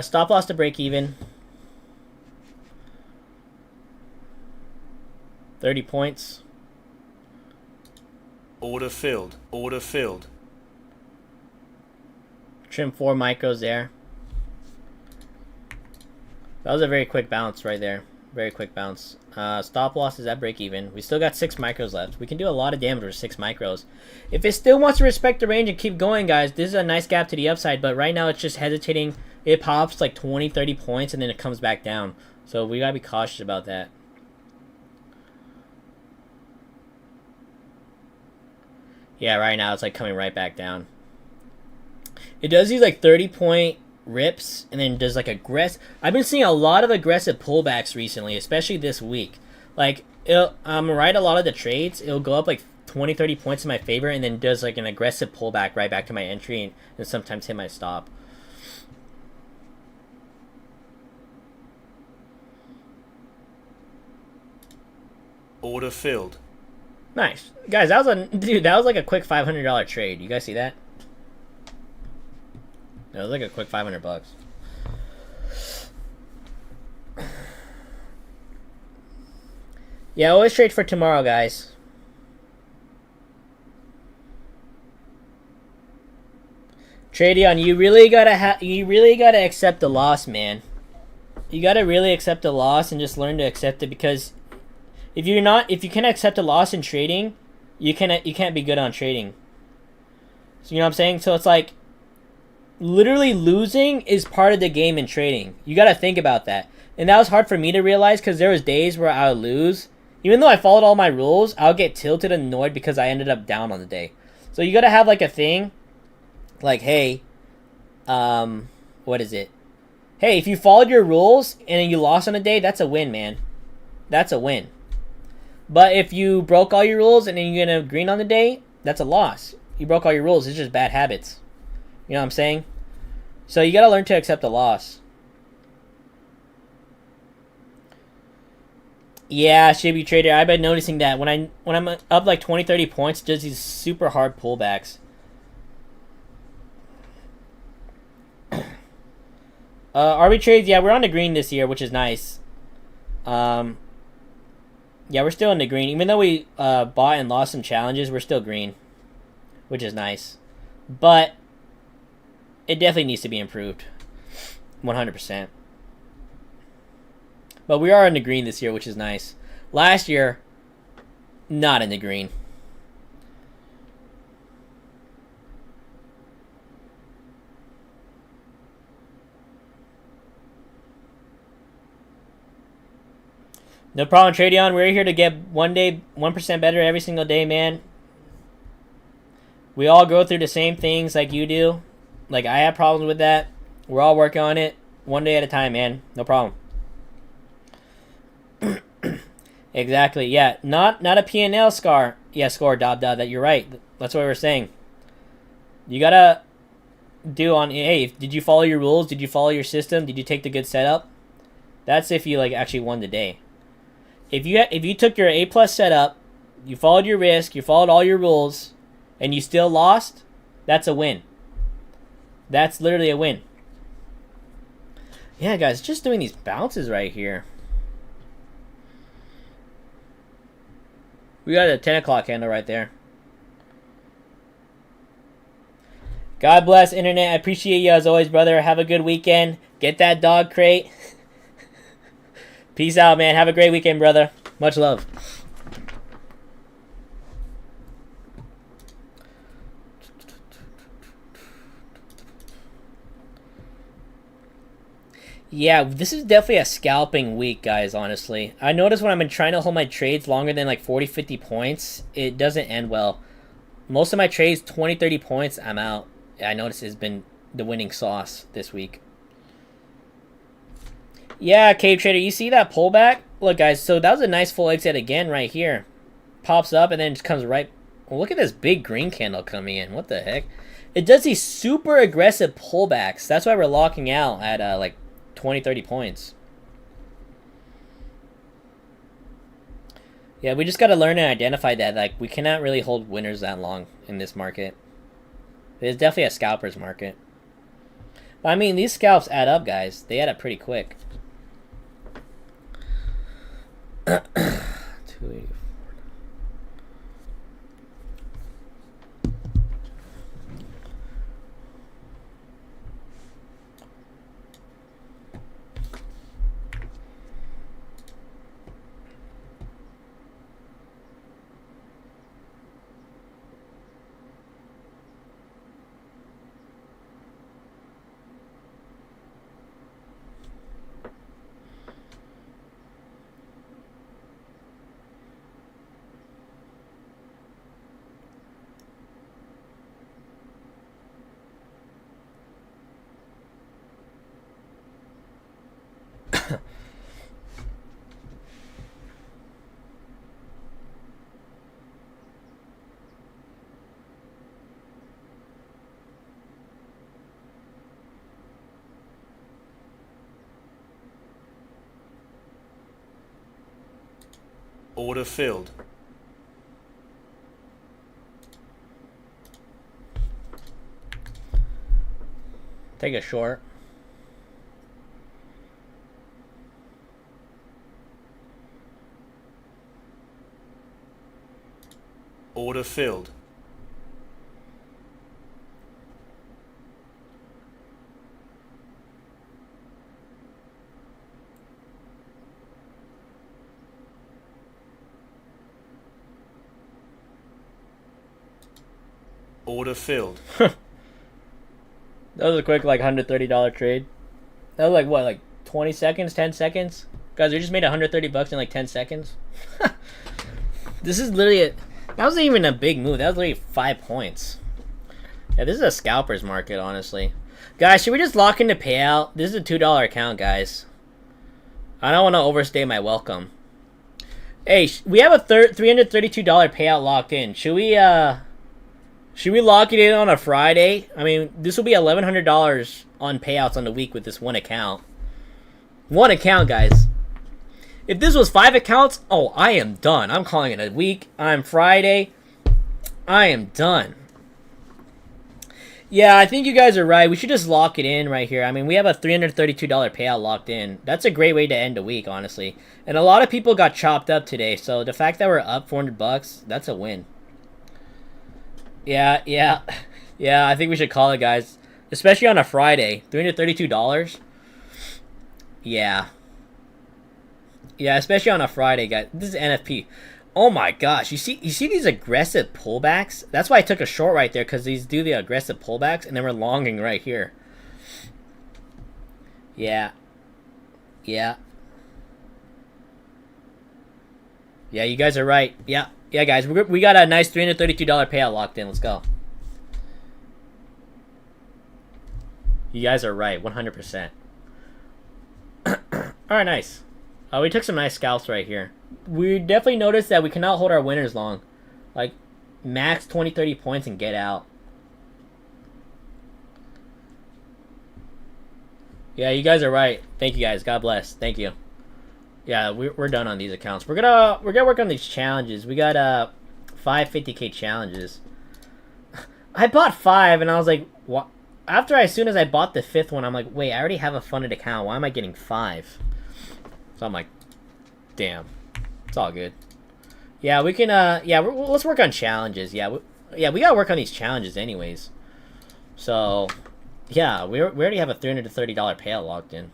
Stop loss to break even. 30 points. Order filled. Order filled. Trim 4 micros there. That was a very quick bounce right there. Very quick bounce. Stop loss is at break even. We still got 6 micros left. We can do a lot of damage with 6 micros. If it still wants to respect the range and keep going, guys, this is a nice gap to the upside. But right now it's just hesitating. It pops like 20, 30 points and then it comes back down. So we gotta be cautious about that. Yeah, right now it's like coming right back down. It does these like 30-point rips and then does like aggressive. I've been seeing a lot of aggressive pullbacks recently, especially this week. Like I'm right a lot of the trades, it'll go up like 20, 30 points in my favor and then does like an aggressive pullback right back to my entry and sometimes hit my stop. Order filled. Nice. Guys, that was like a quick $500 trade. You guys see that? It was like a quick 500 bucks. Yeah, always trade for tomorrow, guys. Tradion, you really gotta accept the loss, man. You gotta really accept the loss and just learn to accept it, because if you can't accept a loss in trading, you can't be good on trading. So you know what I'm saying? So it's like literally losing is part of the game in trading. You got to think about that. And that was hard for me to realize, because there was days where I would lose. Even though I followed all my rules, I would get tilted and annoyed because I ended up down on the day. So you got to have like a thing like, hey, what is it? Hey, if you followed your rules and then you lost on a day, that's a win, man. That's a win. But if you broke all your rules and then you're going to green on the day, that's a loss. You broke all your rules. It's just bad habits. You know what I'm saying? So you got to learn to accept the loss. Yeah, Shibu Trader, I've been noticing that when I'm up like 20, 30 points, it does these super hard pullbacks. RB trades, yeah, we're on the green this year, which is nice. Yeah, we're still in the green. Even though we bought and lost some challenges, we're still green, which is nice. But it definitely needs to be improved. 100%. But we are in the green this year, which is nice. Last year, not in the green. No problem, Tradion. We're here to get 1% better every single day, man. We all go through the same things like you do. Like, I have problems with that. We're all working on it. One day at a time, man. No problem. Exactly. Yeah. Not a P&L scar. Yeah, score, that you're right. That's what we're saying. You gotta do on, hey, did you follow your rules? Did you follow your system? Did you take the good setup? That's if you like actually won the day. If you took your A+ setup, you followed your risk, you followed all your rules, and you still lost, that's a win. That's literally a win. Yeah, guys, just doing these bounces right here. We got a 10 o'clock candle right there. God bless, Internet. I appreciate you as always, brother. Have a good weekend. Get that dog crate. Peace out, man. Have a great weekend, brother. Much love. Yeah, this is definitely a scalping week, guys, honestly. I notice when I've been trying to hold my trades longer than like 40, 50 points, it doesn't end well. Most of my trades, 20, 30 points, I'm out. I notice it's been the winning sauce this week. Yeah, Cave Trader, you see that pullback? Look, guys, so that was a nice full exit again right here. Pops up and then just comes right... Well, look at this big green candle coming in. What the heck? It does these super aggressive pullbacks. That's why we're locking out at like 20, 30 points. Yeah, we just got to learn and identify that. Like, we cannot really hold winners that long in this market. It's definitely a scalper's market. I mean, these scalps add up, guys. They add up pretty quick. 284. Order filled. Take a short. Order filled. Order filled. That was a quick, like, $130 trade. That was like, what, like 20 seconds, 10 seconds? Guys, we just made $130 in like 10 seconds. This is literally that wasn't even a big move. That was literally 5 points. Yeah, this is a scalper's market, honestly. Guys, should we just lock into payout? This is a $2 account, guys. I don't want to overstay my welcome. Hey, we have a $332 payout locked in. Should we lock it in on a Friday? I mean, this will be $1,100 on payouts on the week with this one account. One account, guys. If this was 5 accounts, oh, I am done. I'm calling it a week. I'm Friday. I am done. Yeah, I think you guys are right. We should just lock it in right here. I mean, we have a $332 payout locked in. That's a great way to end a week, honestly. And a lot of people got chopped up today, so the fact that we're up $400, that's a win. Yeah, I think we should call it, guys. Especially on a Friday. $332? Yeah. Yeah, especially on a Friday, guys. This is NFP. Oh my gosh, you see these aggressive pullbacks? That's why I took a short right there, because these do the aggressive pullbacks, and then we're longing right here. Yeah. Yeah, you guys are right. Yeah, guys, we got a nice $332 payout locked in. Let's go. You guys are right, 100%. All right, nice. We took some nice scalps right here. We definitely noticed that we cannot hold our winners long. Like, max 20, 30 points and get out. Yeah, you guys are right. Thank you, guys. God bless. Thank you. Yeah, we're done on these accounts. We're gonna work on these challenges. We got 550K challenges. I bought 5 and I was like, what? As soon as I bought the 5th one, I'm like, wait, I already have a funded account. Why am I getting 5? So I'm like, damn. It's all good. Yeah, we can, let's work on challenges. Yeah, we gotta work on these challenges anyways. So, yeah, we already have a $330 payout locked in.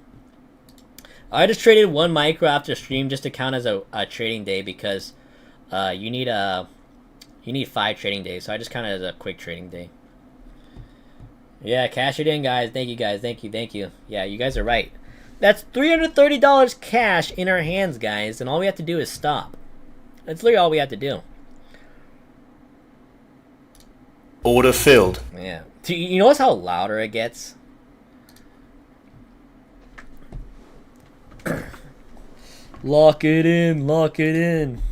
I just traded 1 micro after stream just to count as a trading day, because you need 5 trading days. So I just counted as a quick trading day. Yeah, cash it in, guys. Thank you, guys. Thank you. Yeah, you guys are right. That's $330 cash in our hands, guys, and all we have to do is stop. That's literally all we have to do. Order filled. Yeah. You notice how louder it gets? Lock it in, lock it in.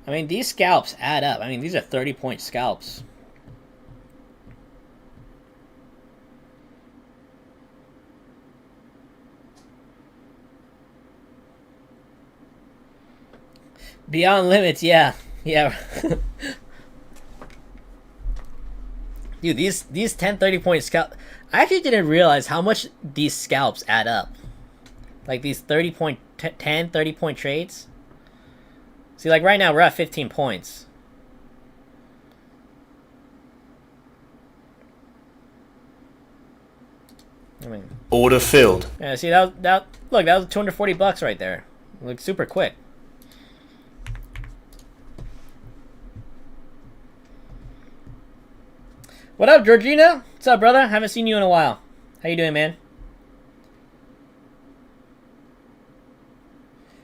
I mean, these scalps add up. I mean, these are 30-point scalps. Beyond limits, yeah. Yeah. Dude, these 10, 30 point scalp. I actually didn't realize how much these scalps add up. Like these 30 point, 10, 30 point trades. See, like right now we're at 15 points. I mean, Order filled. yeah, see look, that was $240 right there. Like super quick. What up, Georgina? What's up, brother? Haven't seen you in a while. How you doing, man?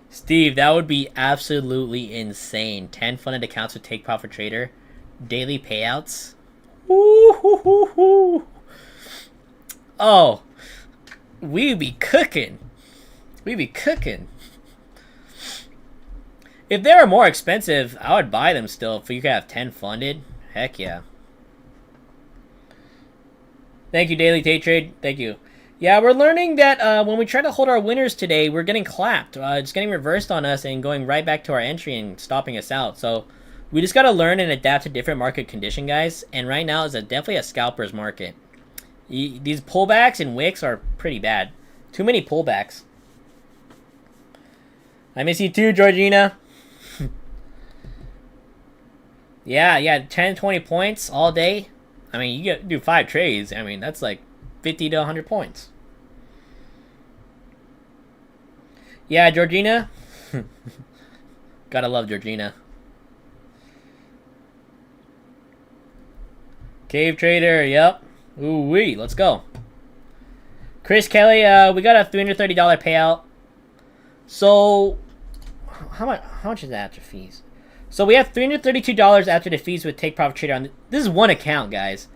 Steve, that would be absolutely insane. 10 funded accounts with TakeProfitTrader. Daily payouts. Woo-hoo-hoo-hoo. Oh, we be cooking. We be cooking. If they were more expensive, I would buy them still. If you could have 10 funded, heck yeah. Thank you, Daily Day Trade. Thank you. Yeah, we're learning that when we try to hold our winners today, we're getting clapped. It's getting reversed on us and going right back to our entry and stopping us out. So we just got to learn and adapt to different market condition, guys. And right now is definitely a scalper's market. These pullbacks and wicks are pretty bad. Too many pullbacks. I miss you too, Georgina. Yeah, 10, 20 points all day. I mean, you do 5 trades. I mean, that's like 50 to 100 points. Yeah, Georgina. Gotta love Georgina. Cave Trader, yep. Ooh-wee, let's go. Chris Kelly, we got a $330 payout. So, how much is that after fees? So we have $332 after the fees with TakeProfitTrader on. This is one account, guys.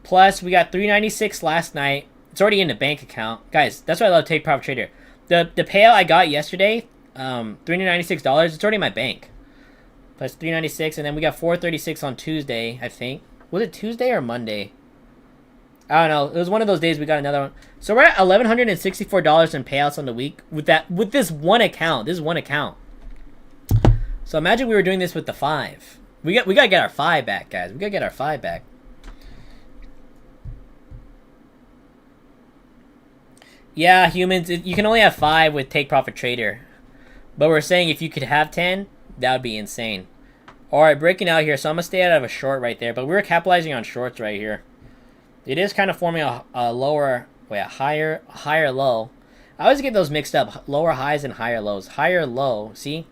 Plus, we got $396 last night. It's already in the bank account, guys. That's why I love TakeProfitTrader. The payout I got yesterday, $396. It's already in my bank. Plus $396, and then we got $436 on Tuesday. I think, was it Tuesday or Monday? I don't know. It was one of those days we got another one. So we're at $1,164 in payouts on the week with this one account. This is one account. So imagine we were doing this with the 5. We gotta get our 5 back, guys. We gotta get our 5 back. Yeah, humans, you can only have 5 with TakeProfitTrader. But we're saying if you could have 10, that would be insane. Alright, breaking out here. So I'm gonna stay out of a short right there. But we were capitalizing on shorts right here. It is kind of forming a lower, wait, a higher low. I always get those mixed up. Lower highs and higher lows. Higher low, see?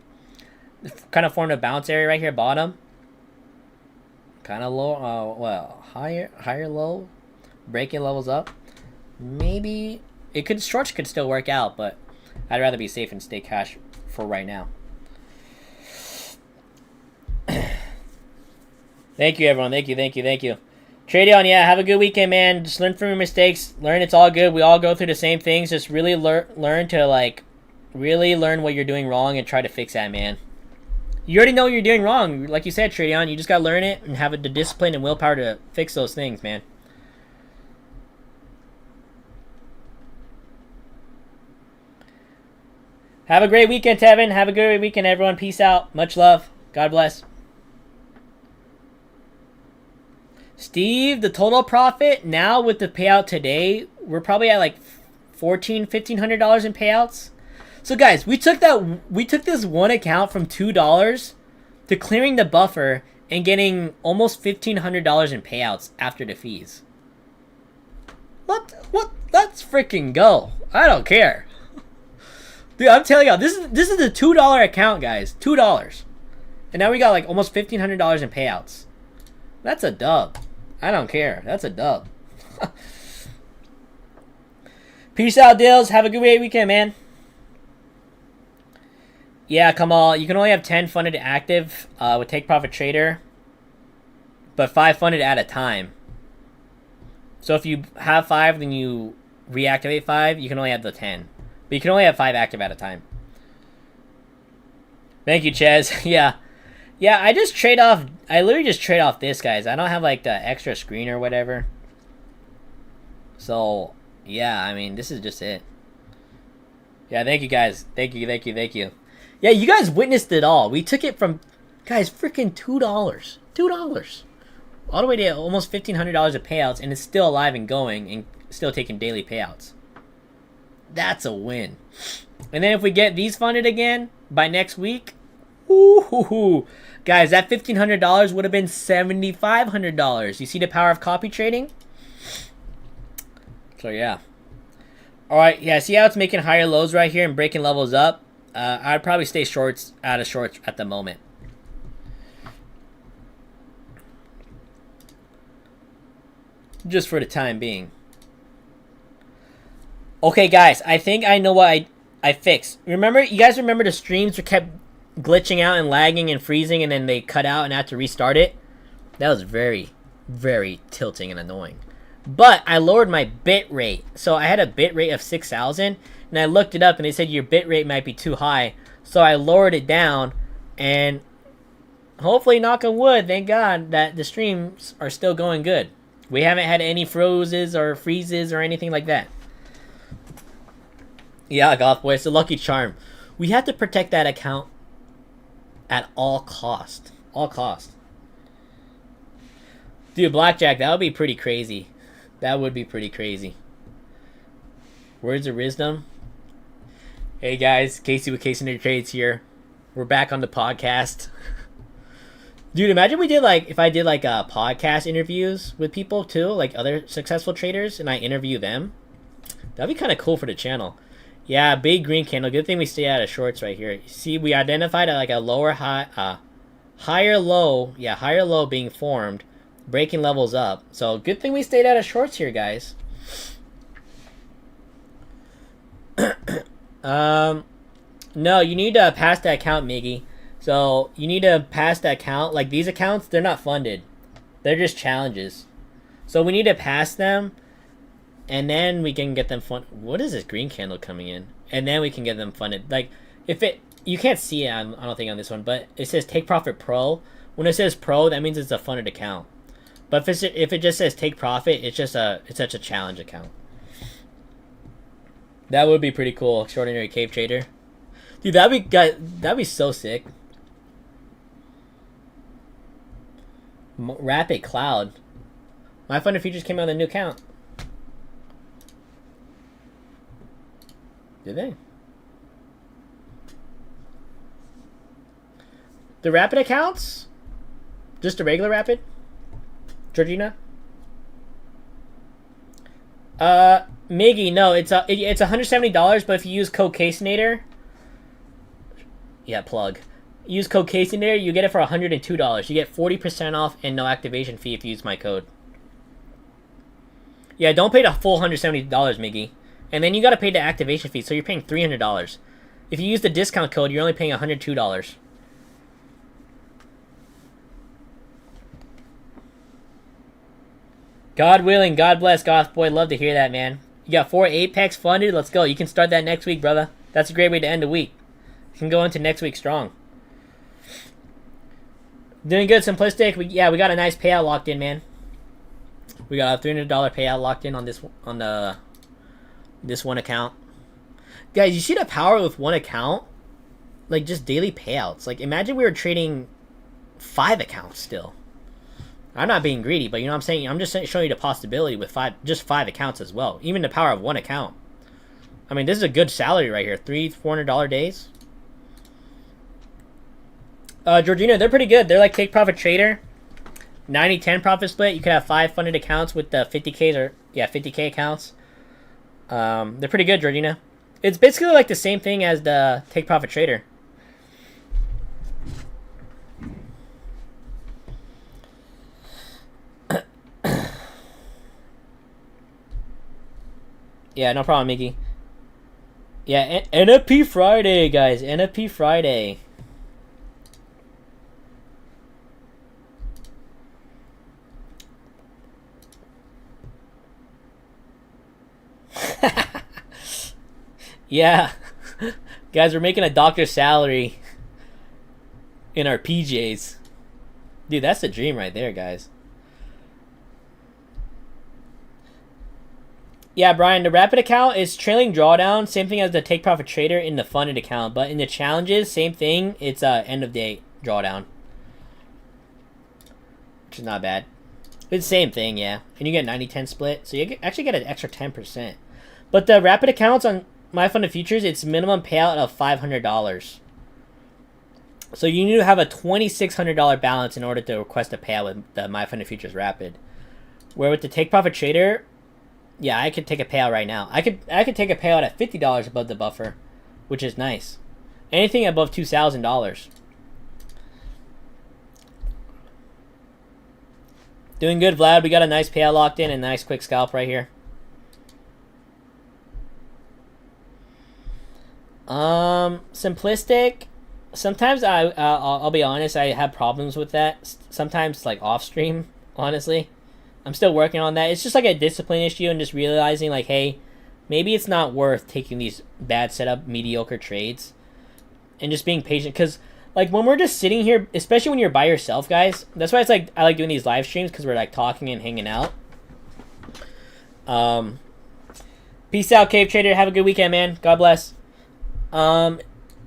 Kind of formed a bounce area right here, bottom. Kind of low, well, higher low. Breaking levels up. Maybe shorts could still work out, but I'd rather be safe and stay cash for right now. Thank you, everyone. Thank you. Trade on, yeah. Have a good weekend, man. Just learn from your mistakes. Learn it's all good. We all go through the same things. Just really learn to really learn what you're doing wrong and try to fix that, man. You already know what you're doing wrong. Like you said, Trade, you just gotta learn it and have the discipline and willpower to fix those things, man. Have a great weekend, Tevin. Have a great weekend, everyone. Peace out. Much love. God bless. Steve, the total profit now with the payout today, we're probably at like $1,500 in payouts. So guys, we took this one account from $2 to clearing the buffer and getting almost $1,500 in payouts after the fees. What? Let's freaking go. I don't care. Dude, I'm telling y'all, this is a $2 account, guys. $2. And now we got like almost $1,500 in payouts. That's a dub. I don't care. That's a dub. Peace out, Dills. Have a good weekend, man. Yeah, Kamal. You can only have 10 funded active with TakeProfitTrader, but 5 funded at a time. So if you have 5, then you reactivate 5, you can only have the 10. But you can only have 5 active at a time. Thank you, Ches. Yeah, I literally just trade off this, guys. I don't have like the extra screen or whatever. So, yeah, I mean, this is just it. Yeah, thank you, guys. Thank you. Yeah, you guys witnessed it all. We took it from Guys, freaking $2. $2. All the way to almost $1,500 of payouts, and it's still alive and going and still taking daily payouts. That's a win. And then if we get these funded again by next week, ooh, guys, that $1,500 would have been $7,500. You see the power of copy trading? So yeah. All right, yeah. See how it's making higher lows right here and breaking levels up? I'd probably stay out of shorts at the moment. Just for the time being. Okay, guys, I think I know what I fixed. Remember, you guys remember the streams were kept glitching out and lagging and freezing, and then they cut out and had to restart it? That was very, very tilting and annoying. But I lowered my bit rate. So I had a bit rate of 6,000, and I looked it up, and they said your bit rate might be too high. So I lowered it down, and hopefully, knock on wood, thank God, that the streams are still going good. We haven't had any freezes or anything like that. Yeah, Gothboy, it's a lucky charm. We have to protect that account at all cost. All cost. Dude, Blackjack, that would be pretty crazy. That would be pretty crazy. Words of wisdom. Hey guys, Casey with casinatortrades here. We're back on the podcast. Dude, imagine we did if I did podcast interviews with people too, like other successful traders, and I interview them. That'd be kind of cool for the channel. Yeah, big green candle. Good thing we stay out of shorts right here. See, we identified a lower high, higher low. Yeah, higher low being formed, breaking levels up. So good thing we stayed out of shorts here, guys. No, you need to pass that account, Miggy. So you need to pass that account. Like these accounts, they're not funded. They're just challenges. So we need to pass them, and then we can get them funded. What is this green candle coming in? And then we can get them funded. Like if it, you can't see it, I don't think on this one, but it says Take Profit Pro. When it says Pro, that means it's a funded account. But if it just says Take Profit, it's such a challenge account. That would be pretty cool. Extraordinary Cave Trader. Dude, that'd be so sick. Rapid Cloud. MyFundedFutures came out with a new account. Did they? The Rapid accounts? Just a regular Rapid? Georgina? Miggy, no, it's $170, but if you use code Casinator, yeah, plug. Use code Casinator, you get it for $102. You get 40% off and no activation fee if you use my code. Yeah, don't pay the full $170, Miggy. And then you gotta pay the activation fee, so you're paying $300. If you use the discount code, you're only paying $102. God willing, God bless, Goth Boy. Love to hear that, man. You got 4 Apex funded. Let's go. You can start that next week, brother. That's a great way to end the week. You can go into next week strong. Doing good, Simplistic. We got a nice payout locked in, man. We got a $300 payout locked in on this one account. Guys, you see the power with one account? Like just daily payouts. Like imagine we were trading 5 accounts still. I'm not being greedy, but you know what I'm saying? I'm just showing you the possibility with just 5 accounts as well. Even the power of one account. I mean, this is a good salary right here. $400 days. Georgina, they're pretty good. They're like TakeProfitTrader. 90-10 profit split. You could have 5 funded accounts with the 50Ks or 50K accounts. They're pretty good, Georgina. It's basically like the same thing as the TakeProfitTrader. Yeah, no problem, Mickey. Yeah, NFP Friday, guys. NFP Friday. Yeah. Guys, we're making a doctor's salary in our PJs. Dude, that's the dream right there, guys. Yeah, Brian, the Rapid account is trailing drawdown, same thing as the TakeProfitTrader in the funded account, but in the challenges, same thing, it's end of day drawdown. which is not bad. It's the same thing, yeah. And you get 90-10 split, so you actually get an extra 10%. But the rapid accounts on MyFundedFutures, it's minimum payout of $500. So you need to have a $2,600 balance in order to request a payout with the MyFundedFutures Rapid. Where with the TakeProfitTrader, yeah, I could take a payout right now. I could take a payout at $50 above the buffer, which is nice. Anything above $2,000. Doing good, Vlad. We got a nice payout locked in and a nice quick scalp right here. Simplistic. Sometimes I'll be honest, I have problems with that. Sometimes like off stream, honestly. I'm still working on that. It's just like a discipline issue and just realizing like, hey, maybe it's not worth taking these bad setup, mediocre trades. And just being patient. Because like when we're just sitting here, especially when you're by yourself, guys. That's why it's like I like doing these live streams, because we're like talking and hanging out. Peace out, Cave Trader. Have a good weekend, man. God bless.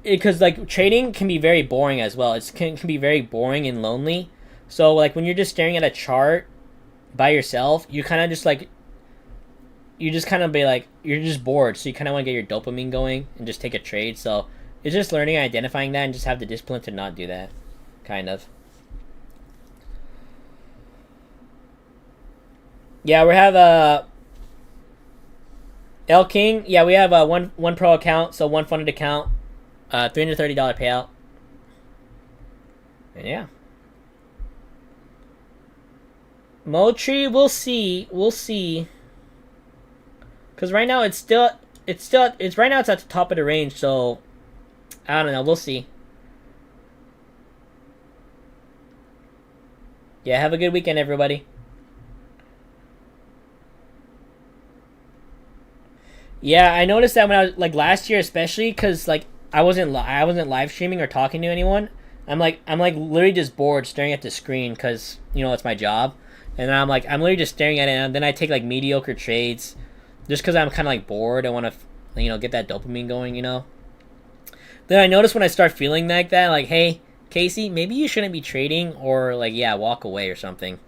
Because like trading can be very boring as well. It can be very boring and lonely. So like when you're just staring at a chart by yourself, you kind of just like, you just kind of be like, you're just bored. So you kind of want to get your dopamine going and just take a trade. So it's just learning and identifying that and just have the discipline to not do that, kind of. Yeah, we have L King. Yeah, we have one pro account, so one funded account, $330 payout. And yeah, Moultrie, we'll see. Cause right now it's right now it's at the top of the range, so I don't know. We'll see. Yeah, have a good weekend, everybody. Yeah, I noticed that when I was like last year, especially because like I wasn't live streaming or talking to anyone. I'm like literally just bored staring at the screen because you know it's my job, and I'm literally just staring at it, and then I take like mediocre trades, just because I'm kind of like bored. I want to get that dopamine going, Then I notice when I start feeling like that, like, hey, Casey, maybe you shouldn't be trading, or like, yeah, walk away or something.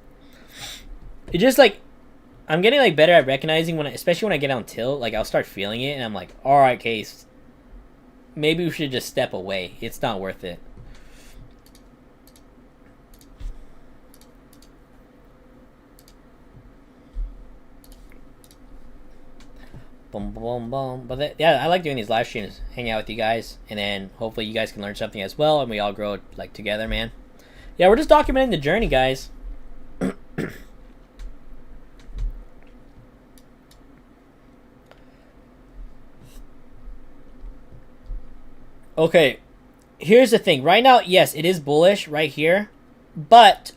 It just like, I'm getting like better at recognizing especially when I get on tilt, like I'll start feeling it and I'm like, all right, Case, maybe we should just step away. It's not worth it. Boom, boom, boom. But yeah, I like doing these live streams, hang out with you guys, and then hopefully you guys can learn something as well, and we all grow like together, man. Yeah, we're just documenting the journey, guys. Okay, here's the thing. Right now, yes, it is bullish right here, but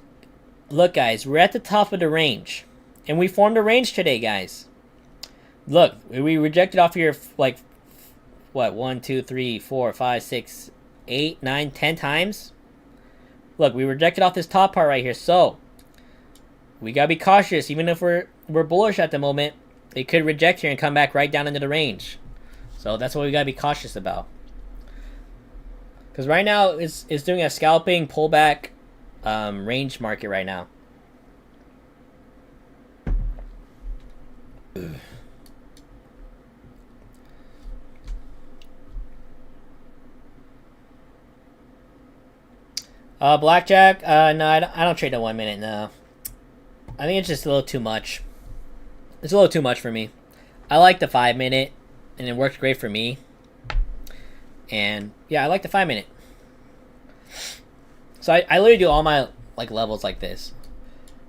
look, guys, we're at the top of the range, and we formed a range today, guys. Look, we rejected off here like what, 1, 2, 3, 4, 5, 6, 8, 9, 10 times. Look, we rejected off this top part right here, so we gotta be cautious. Even if we're bullish at the moment, it could reject here and come back right down into the range. So that's what we gotta be cautious about. Because right now it's doing a scalping pullback range market right now. Blackjack, no, I don't trade the 1 minute, no. I think it's just a little too much. It's a little too much for me. I like the 5 minute, and it works great for me. And yeah, I like the 5 minute. So I literally do all my like levels like this.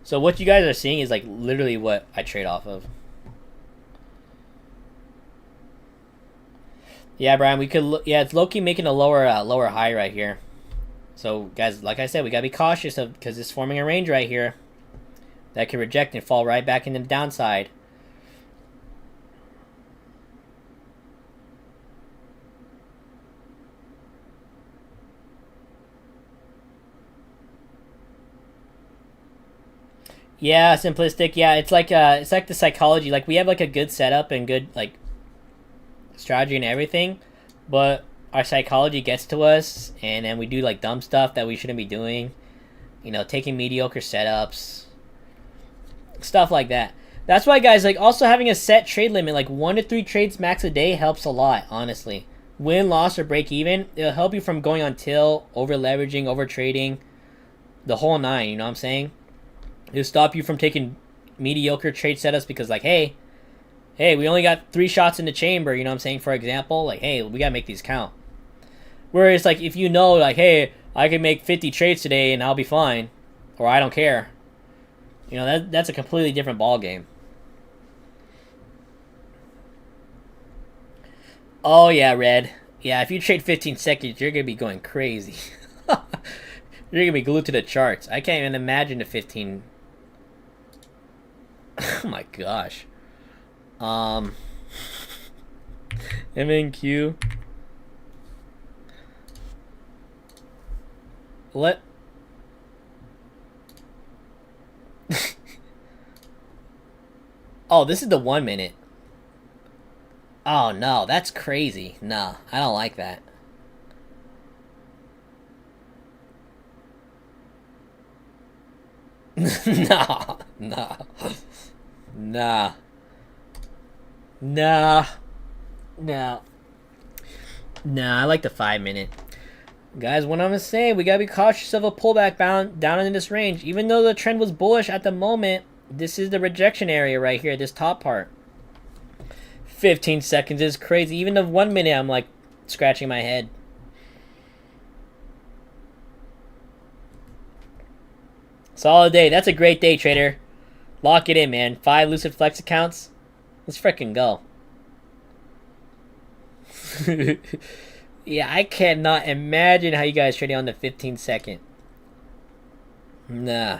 So what you guys are seeing is like literally what I trade off of. Yeah, Brian, we could yeah, it's low-key making a lower high right here. So guys, like I said, we gotta be cautious of, because it's forming a range right here that can reject and fall right back into the downside. Yeah, simplistic. Yeah, it's like the psychology. Like we have like a good setup and good like strategy and everything, but our psychology gets to us, and then we do like dumb stuff that we shouldn't be doing, You know, taking mediocre setups, stuff like that. That's why, guys, like, also having a set trade limit, like 1 to 3 trades max a day, helps a lot, honestly. Win, loss, or break even, it'll help you from going on till, over leveraging, over trading, the whole 9, you know what I'm saying? It'll stop you from taking mediocre trade setups because, like, hey, we only got 3 shots in the chamber, you know what I'm saying? For example, like, hey, we gotta make these count. Whereas, like, if you know, like, hey, I can make 50 trades today and I'll be fine, or I don't care, you know, that's a completely different ball game. Oh, yeah, Red. Yeah, if you trade 15 seconds, you're going to be going crazy. You're going to be glued to the charts. I can't even imagine the 15. Oh, my gosh. MNQ. Let... Oh, this is the 1 minute. Oh, no, that's crazy. No, I don't like that. Nah. Nah, I like the 5 minute. Guys, what I'm gonna say, we gotta be cautious of a pullback down in this range. Even though the trend was bullish at the moment, this is the rejection area right here, this top part. 15 seconds is crazy. Even the 1 minute, I'm like scratching my head. Solid day. That's a great day, trader. Lock it in, man. 5 Lucid Flex accounts. Let's freaking go. Yeah, I cannot imagine how you guys trading on the 15 second. Nah.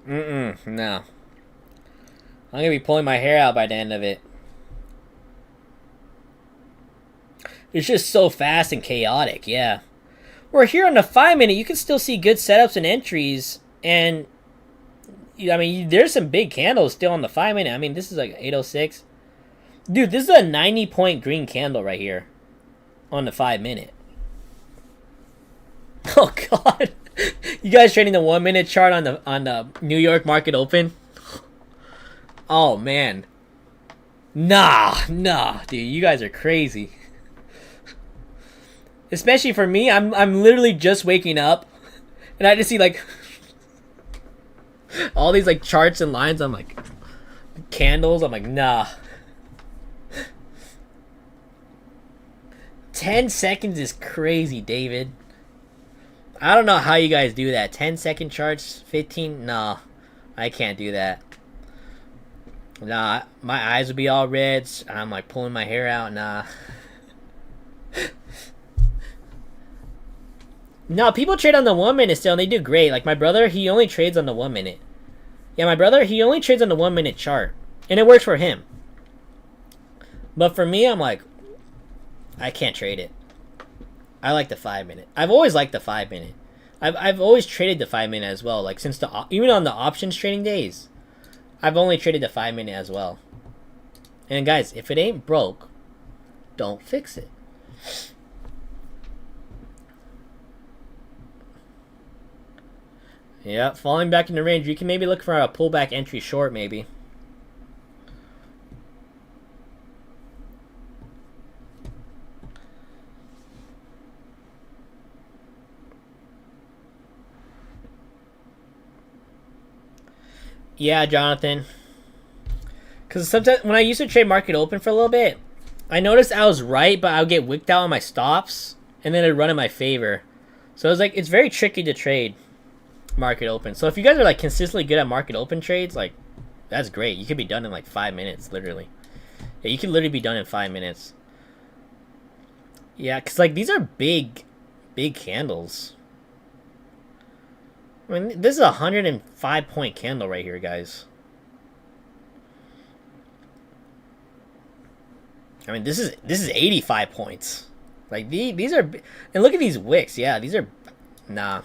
No. I'm gonna be pulling my hair out by the end of it. It's just so fast and chaotic, yeah. We're here on the 5 minute, you can still see good setups and entries, and I mean, there's some big candles still on the 5 minute. I mean, this is like 806. Dude, this is a 90-point green candle right here on the 5 minute. Oh God. You guys trading the 1 minute chart on the New York market open? Oh man. Nah, dude, you guys are crazy. Especially for me, I'm literally just waking up and I just see like all these like charts and lines. I'm like, candles. I'm like, nah. 10 seconds is crazy, David. I don't know how you guys do that. 10-second charts, 15. No, I can't do that. Nah, my eyes would be all red. I'm like pulling my hair out. Nah. No, people trade on the 1 minute still, and they do great. Like my brother, he only trades on the 1 minute. Yeah, my brother, he only trades on the 1 minute chart, and it works for him. But for me, I'm like, I can't trade it. I like the 5 minute. I've always liked the 5 minute. I've always traded the 5 minute as well. Like since even on the options trading days, I've only traded the 5 minute as well. And guys, if it ain't broke, don't fix it. Yeah, falling back in the range. You can maybe look for a pullback entry short, maybe. Yeah, Jonathan. Because sometimes when I used to trade market open for a little bit, I noticed I was right, but I would get wicked out on my stops, and then it'd run in my favor. So it's like, it's very tricky to trade market open. So if you guys are like consistently good at market open trades, like that's great. You could be done in like 5 minutes, literally. Yeah, you could literally be done in 5 minutes. Yeah, because like these are big candles. I mean, this is a 105-point candle right here, guys. I mean, this is 85 points. Like these are, and look at these wicks. Yeah, these are, nah.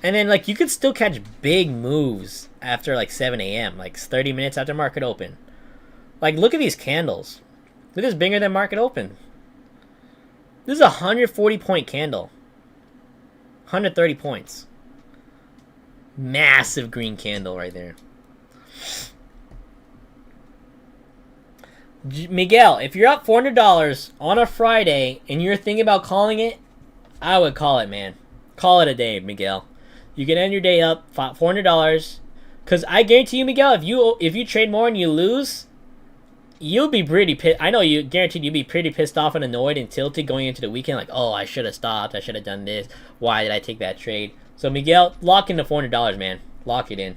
And then like you could still catch big moves after like 7 a.m. like 30 minutes after market open. Like look at these candles. Look at this bigger than market open. This is a 140 point candle. 130 points. Massive green candle right there. Miguel, if you're up $400 on a Friday and you're thinking about calling it, I would call it, man. Call it a day, Miguel. You can end your day up $400. Because I guarantee you, Miguel, if you trade more and you lose, you'll be pretty pissed. I know you guaranteed you'll be pretty pissed off and annoyed and tilted going into the weekend. Like, oh, I should have stopped. I should have done this. Why did I take that trade? So, Miguel, lock in the $400, man. Lock it in.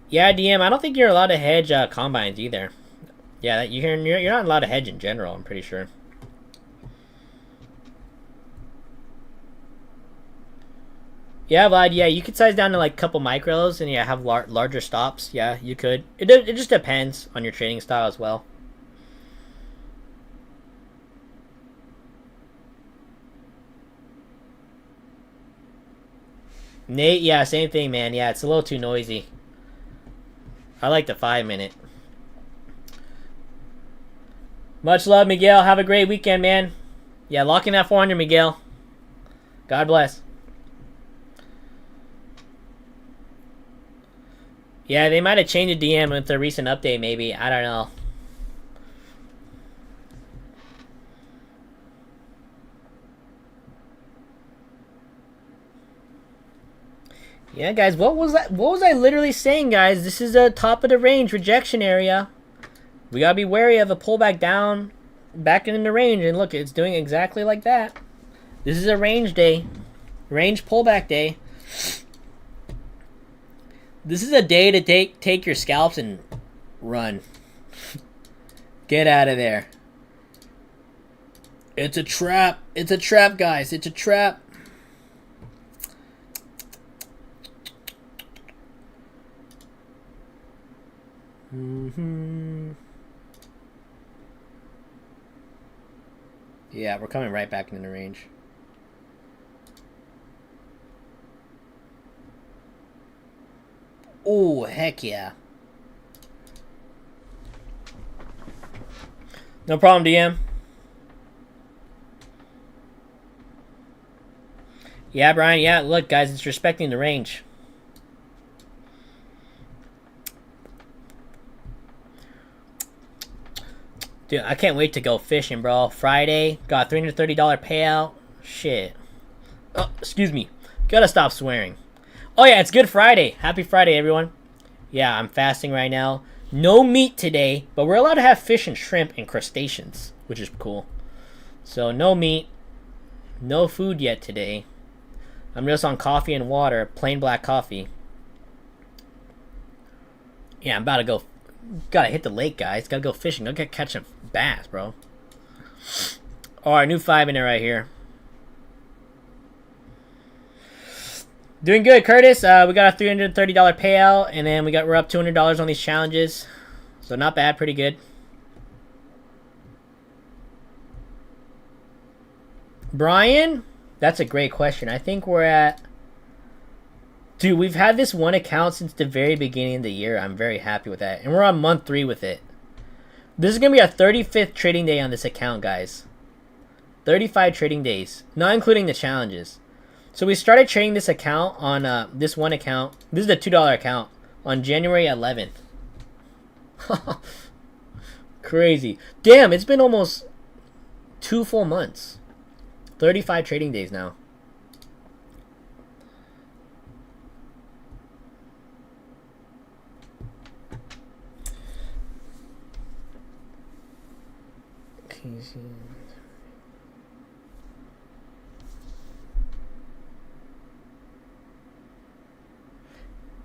Yeah, DM, I don't think you're allowed to hedge combines either. Yeah, you're not allowed to hedge in general, I'm pretty sure. Yeah, Vlad, yeah, you could size down to like a couple micros and yeah, have larger stops. Yeah, you could. It just depends on your trading style as well. Nate, yeah, same thing, man. Yeah, it's a little too noisy. I like the 5-minute. Much love, Miguel. Have a great weekend, man. Yeah, lock in that 400, Miguel. God bless. Yeah, they might have changed the DM with the recent update, maybe. I don't know. Yeah, guys, what was that? What was I literally saying, guys? This is the top of the range rejection area. We gotta be wary of a pullback down, back in the range, and look, it's doing exactly like that. This is a range day, range pullback day. This is a day to take your scalps and run. Get out of there. It's a trap. It's a trap, guys. It's a trap. Yeah, we're coming right back into the range. Oh, heck yeah. No problem, DM. Yeah, Brian. Yeah, look, guys, it's respecting the range. Dude, I can't wait to go fishing, bro. Friday, got $330 payout. Shit. Oh, excuse me. Gotta stop swearing. Oh, yeah, it's Good Friday. Happy Friday, everyone. Yeah, I'm fasting right now. No meat today, but we're allowed to have fish and shrimp and crustaceans, which is cool. So, no meat. No food yet today. I'm just on coffee and water. Plain black coffee. Yeah, I'm about to go. Gotta hit the lake, guys. Gotta go fishing. Gotta catch some bass, bro. Alright, new 5-minute right here. Doing good, Curtis. We got a $330 payout, and then we're up $200 on these challenges. So not bad, pretty good. Brian, that's a great question. I think we're at... Dude, we've had this one account since the very beginning of the year. I'm very happy with that. And we're on month 3 with it. This is going to be our 35th trading day on this account, guys. 35 trading days, not including the challenges. So we started trading this account on this one account. This is the $2 account on January 11th. Crazy. Damn, it's been almost 2 full months. 35 trading days now.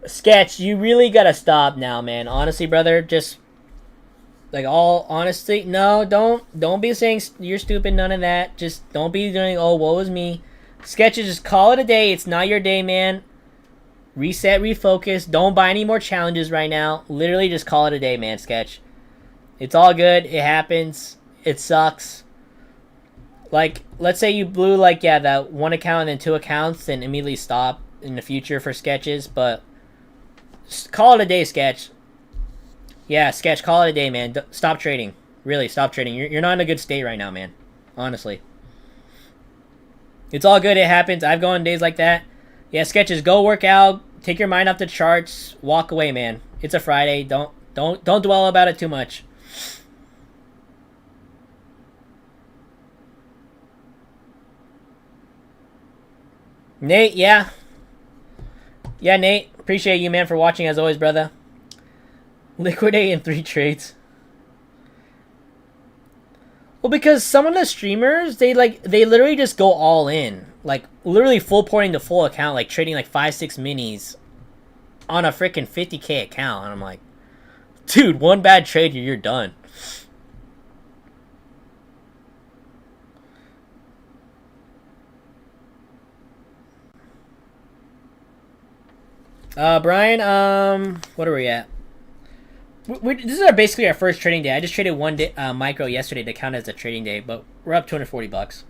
Sketch, you really gotta stop now, man. Honestly, brother, just like all honesty, no, don't be saying you're stupid, none of that. Just don't be doing, oh, woe is me. Sketches, just call it a day. It's not your day, man. Reset, refocus. Don't buy any more challenges right now. Literally just call it a day, man, Sketch. It's all good. It happens. It sucks. Like, let's say you blew, like, yeah, that one account and then 2 accounts and immediately stop in the future for Sketches, but call it a day, Sketch. Yeah, Sketch, call it a day, man. Stop trading. Really, stop trading. You're not in a good state right now, man. Honestly. It's all good. It happens. I've gone days like that. Yeah, Sketches, go work out. Take your mind off the charts. Walk away, man. It's a Friday. Don't dwell about it too much. Nate, yeah. Yeah, Nate. Appreciate you, man, for watching as always, brother. Liquidate in 3 trades. Well, because some of the streamers, they literally just go all in. Like, literally full porting the full account, like trading like 5-6 minis on a freaking 50K account. And I'm like, dude, one bad trade, you're done. Brian, what are we at? This is basically our first trading day. I just traded one day, micro yesterday to count as a trading day, but we're up $240.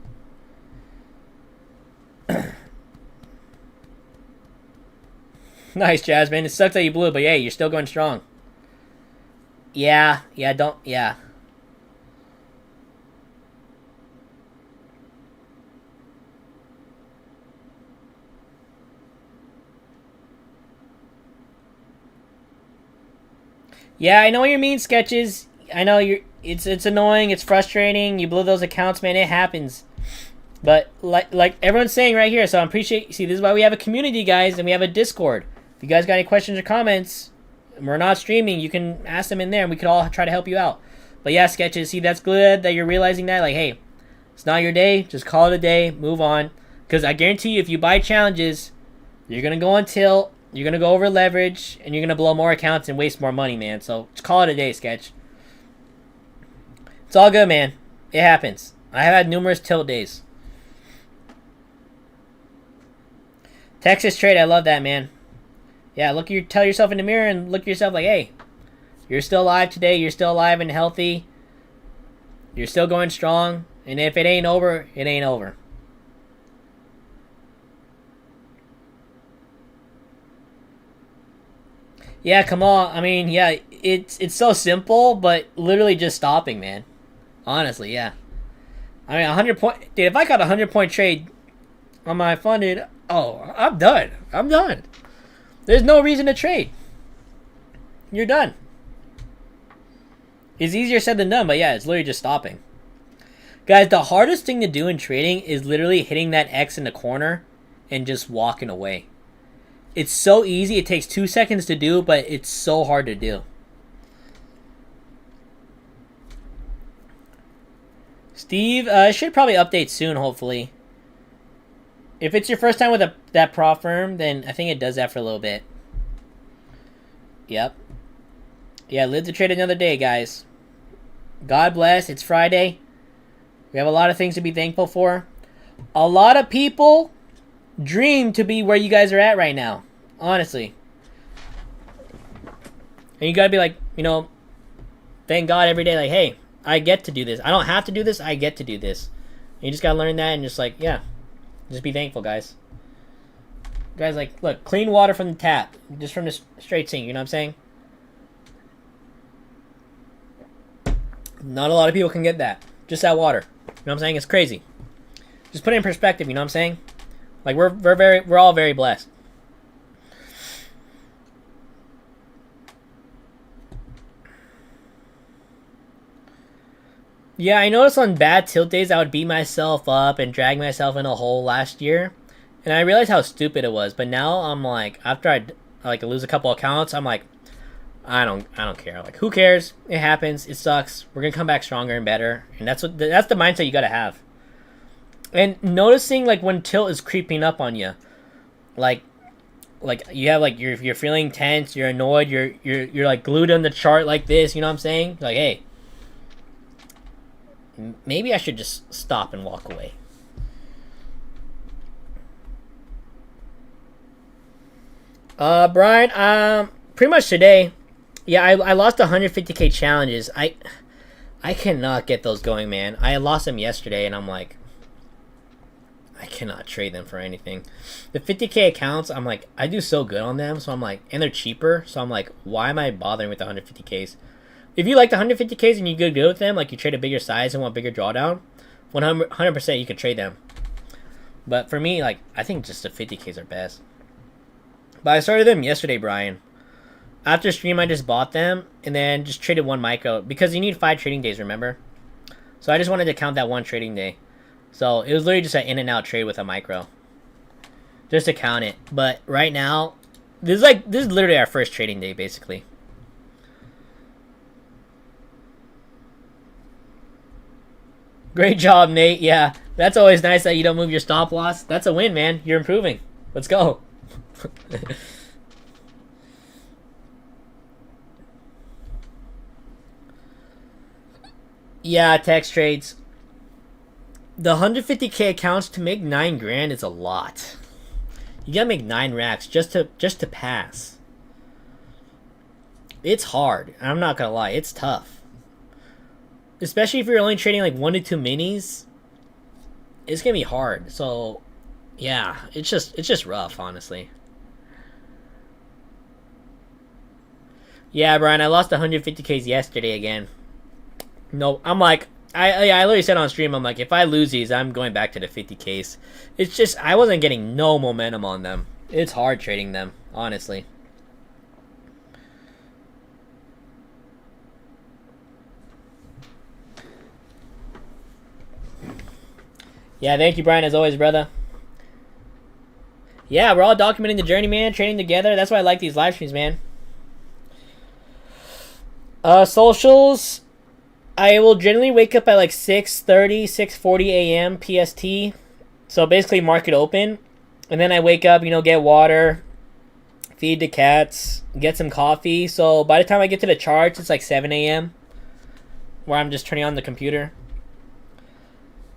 Nice, Jasmine. It sucks that you blew, but hey, you're still going strong. Yeah, yeah. Yeah, I know what you mean, Sketches. I know it's annoying, it's frustrating. You blew those accounts, man. It happens. But like everyone's saying right here, so I appreciate. See, this is why we have a community, guys, and we have a Discord. If you guys got any questions or comments, we're not streaming. You can ask them in there, and we could all try to help you out. But yeah, Sketches. See, that's good that you're realizing that. Like, hey, it's not your day. Just call it a day. Move on. Because I guarantee you, if you buy challenges, you're gonna go on tilt. You're going to go over leverage, and you're going to blow more accounts and waste more money, man. So, just call it a day, Sketch. It's all good, man. It happens. I have had numerous tilt days. Texas trade, I love that, man. Yeah, tell yourself in the mirror and look at yourself like, hey, you're still alive today. You're still alive and healthy. You're still going strong. And if it ain't over, it ain't over. Yeah, come on. I mean, yeah, it's so simple, but literally just stopping, man. Honestly, yeah. I mean, 100 point... Dude, if I got a 100-point trade on my funded... Oh, I'm done. I'm done. There's no reason to trade. You're done. It's easier said than done, but yeah, it's literally just stopping. Guys, the hardest thing to do in trading is literally hitting that X in the corner and just walking away. It's so easy. It takes 2 seconds to do, but it's so hard to do. Steve, should probably update soon, hopefully. If it's your first time with that prop firm, then I think it does that for a little bit. Yep. Yeah, live to trade another day, guys. God bless. It's Friday. We have a lot of things to be thankful for. A lot of people dream to be where you guys are at right now. Honestly. And you gotta be like, thank God every day, like, hey, I get to do this. I don't have to do this, I get to do this. And you just gotta learn that and just like, yeah. Just be thankful, guys. Guys, like, look, clean water from the tap. Just from the straight sink, you know what I'm saying? Not a lot of people can get that. Just that water. You know what I'm saying? It's crazy. Just put it in perspective, you know what I'm saying? Like, we're all very blessed. Yeah, I noticed on bad tilt days I would beat myself up and drag myself in a hole last year. And I realized how stupid it was. But now I'm like, after I lose a couple accounts, I'm like, I don't care. Like, who cares? It happens. It sucks. We're gonna come back stronger and better. And that's the mindset you gotta have. And noticing like when tilt is creeping up on you, like you have like you're feeling tense, you're annoyed, you're like glued on the chart like this. You know what I'm saying? Like, hey, maybe I should just stop and walk away. Brian, pretty much today. Yeah, I lost 150K challenges. I cannot get those going, man. I lost them yesterday, and I'm like, I cannot trade them for anything. The 50K accounts, I'm like, I do so good on them, so I'm like, and they're cheaper, so I'm like, why am I bothering with the 150Ks? If you like the 150Ks and you good with them, like you trade a bigger size and want bigger drawdown, 100% you can trade them. But for me, like, I think just the 50Ks are best. But I started them yesterday, Brian. After stream, I just bought them and then just traded one micro because you need 5 trading days, remember? So I just wanted to count that one trading day. So it was literally just an in and out trade with a micro, just to count it. But right now, this is literally our first trading day, basically. Great job, Nate. Yeah, that's always nice that you don't move your stop loss. That's a win, man. You're improving. Let's go. Yeah, text trades. The 150K accounts, to make 9 grand is a lot. You gotta make 9 racks just to pass. It's hard. I'm not gonna lie, it's tough. Especially if you're only trading like 1 to 2 minis, it's gonna be hard. So, yeah, it's just rough, honestly. Yeah, Brian, I lost 150Ks yesterday again. No, I'm like, I literally said on stream, I'm like, if I lose these, I'm going back to the 50Ks. It's just, I wasn't getting no momentum on them. It's hard trading them, honestly. Yeah, thank you, Brian, as always, brother. Yeah, we're all documenting the journey, man, trading together. That's why I like these live streams, man. Socials, I will generally wake up at like 6:30, 6:40 a.m. PST. So basically market open. And then I wake up, you know, get water, feed the cats, get some coffee. So by the time I get to the charts, it's like 7 a.m. where I'm just turning on the computer.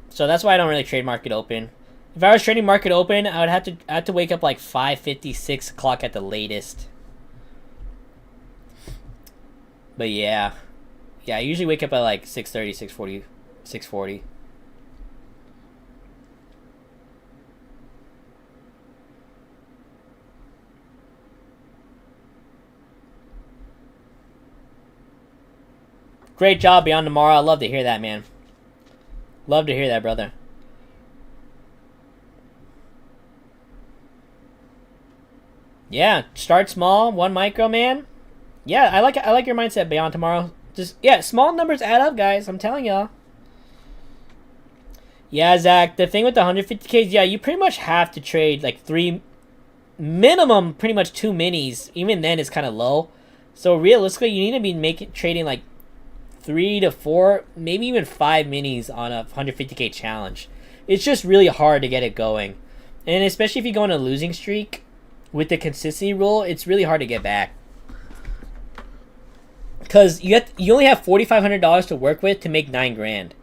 So that's why I don't really trade market open. If I was trading market open, I would have to wake up like 5:50, 6 o'clock at the latest. But yeah. Yeah, I usually wake up at like 6:30, 6:40, 6:40. Great job, Beyond Tomorrow. I love to hear that, man. Love to hear that, brother. Yeah, start small, 1 micro, man. Yeah, I like your mindset, Beyond Tomorrow. Just, yeah, small numbers add up, guys. I'm telling y'all. Yeah, Zach, the thing with the 150Ks, yeah, you pretty much have to trade like 3, minimum, pretty much 2 minis. Even then, it's kind of low. So realistically, you need to be trading like 3 to 4, maybe even 5 minis on a 150K challenge. It's just really hard to get it going. And especially if you go on a losing streak with the consistency rule, it's really hard to get back. Because you only have $4,500 to work with to make 9 grand.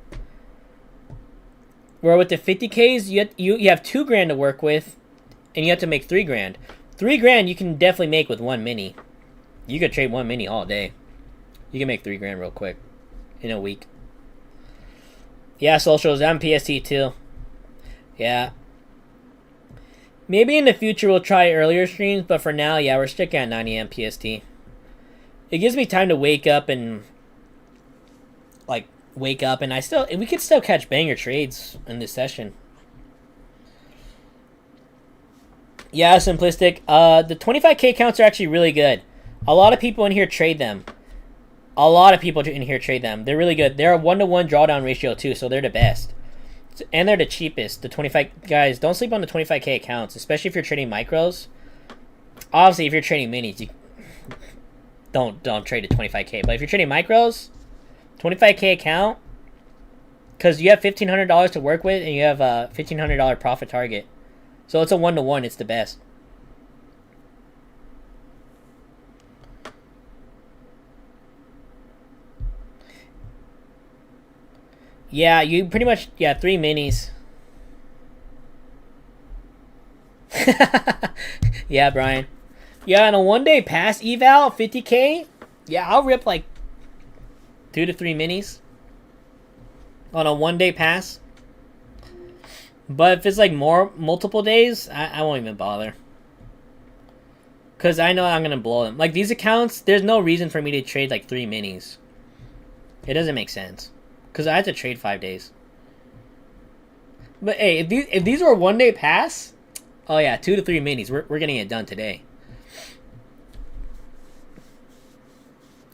Where with the 50Ks, you have 2 grand to work with, and you have to make 3 grand. 3 grand you can definitely make with 1 mini. You could trade 1 mini all day. You can make 3 grand real quick in a week. Yeah, socials. I'm PST too. Yeah. Maybe in the future we'll try earlier streams, but for now, yeah, we're sticking at 9 a.m. PST. It gives me time to wake up and we could still catch banger trades in this session. Yeah, simplistic. The 25K counts are actually really good. A lot of people in here trade them. They're really good. They're a 1-to-1 drawdown ratio too, so they're the best. And they're the cheapest. The 25 guys, don't sleep on the 25K accounts, especially if you're trading micros. Obviously, if you're trading minis, you don't trade a 25K. But if you're trading micros, 25K account, because you have $1,500 to work with and you have a $1,500 profit target, so it's a 1-to-1. It's the best. Yeah, you pretty much 3 minis. Yeah, Brian. Yeah, on a 1-day pass eval, 50K, yeah, I'll rip like 2 to 3 minis on a 1-day pass. But if it's like multiple days, I won't even bother. Because I know I'm going to blow them. Like these accounts, there's no reason for me to trade like 3 minis. It doesn't make sense. Because I had to trade 5 days. But hey, if these were 1 day pass, oh yeah, 2 to 3 minis. We're getting it done today.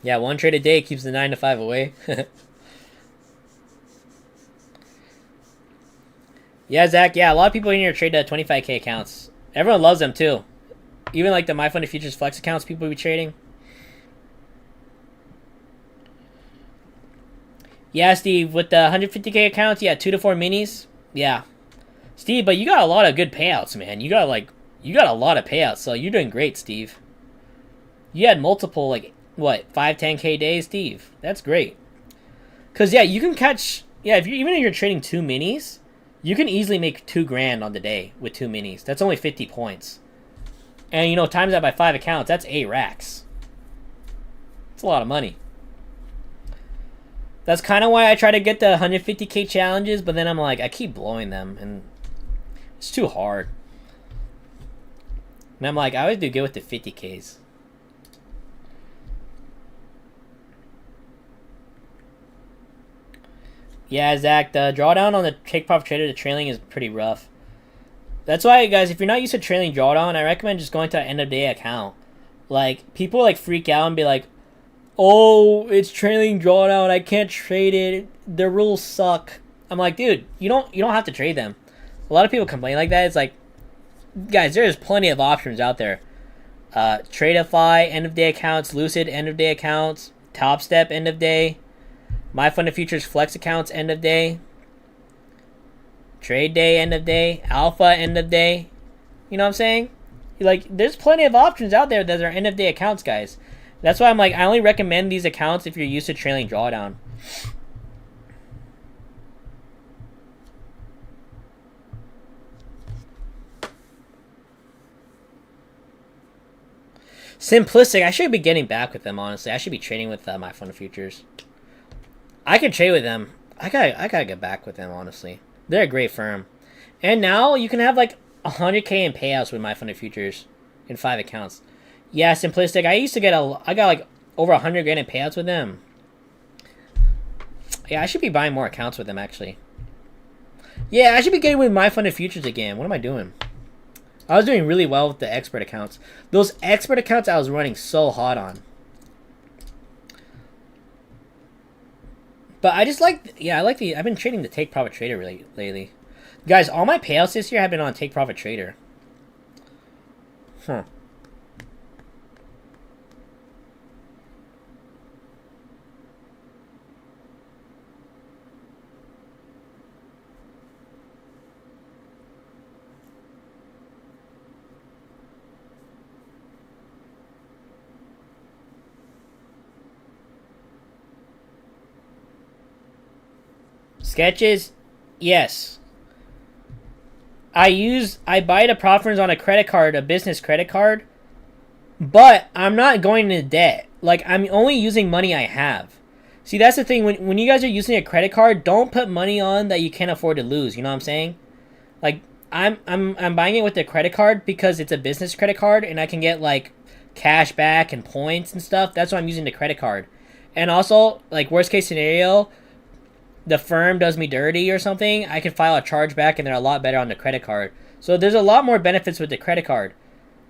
Yeah, 1 trade a day keeps the 9 to 5 away. Yeah, Zach. Yeah, a lot of people in here trade 25K accounts. Everyone loves them too. Even like the MyFundedFutures Flex accounts people be trading. Yeah, Steve, with the 150K accounts, yeah, 2 to 4 minis. Yeah. Steve, but you got a lot of good payouts, man. You got a lot of payouts, so you're doing great, Steve. You had multiple, like, what, 5, 10K days, Steve? That's great. Because, yeah, you can catch, yeah, even if you're trading 2 minis, you can easily make $2,000 on the day with 2 minis. That's only 50 points. And, you know, times that by 5 accounts, that's 8 racks. That's a lot of money. That's kind of why I try to get the 150K challenges, but then I'm like, I keep blowing them, and it's too hard. And I'm like, I always do good with the 50Ks. Yeah, Zach, the drawdown on the TakeProfitTrader, the trailing is pretty rough. That's why, guys, if you're not used to trailing drawdown, I recommend just going to an end-of-day account. Like, people, like, freak out and be like, oh, it's trailing drawdown, I can't trade it, the rules suck. I'm like, dude, you don't have to trade them. A lot of people complain like that. It's like, guys, there's plenty of options out there. Tradeify, end-of-day accounts, Lucid, end-of-day accounts, TopStep, end-of-day, MyFundedFutures Flex accounts, end-of-day, TradeDay, end-of-day, Alpha, end-of-day. You know what I'm saying? Like, there's plenty of options out there that are end-of-day accounts, guys. That's why I'm like, I only recommend these accounts if you're used to trailing drawdown. Simplistic, I should be getting back with them, honestly. I should be trading with MyFundedFutures. I can trade with them. I gotta get back with them, honestly. They're a great firm. And now you can have like 100K in payouts with MyFundedFutures in 5 accounts. Yeah, Simplistic. I used to get I got like over 100 grand in payouts with them. Yeah, I should be buying more accounts with them, actually. Yeah, I should be getting with MyFundedFutures again. What am I doing? I was doing really well with the expert accounts. Those expert accounts I was running so hot on. But I just like, yeah, I've been trading the TakeProfitTrader really lately. Guys, all my payouts this year have been on TakeProfitTrader. Huh. Sketches, yes. I buy the propfirms on a credit card, a business credit card, but I'm not going into debt. Like, I'm only using money I have. See, that's the thing. When you guys are using a credit card, don't put money on that you can't afford to lose. You know what I'm saying? Like, I'm buying it with the credit card because it's a business credit card and I can get like cash back and points and stuff. That's why I'm using the credit card. And also, like, worst case scenario, the firm does me dirty or something, I can file a chargeback and they're a lot better on the credit card. So there's a lot more benefits with the credit card.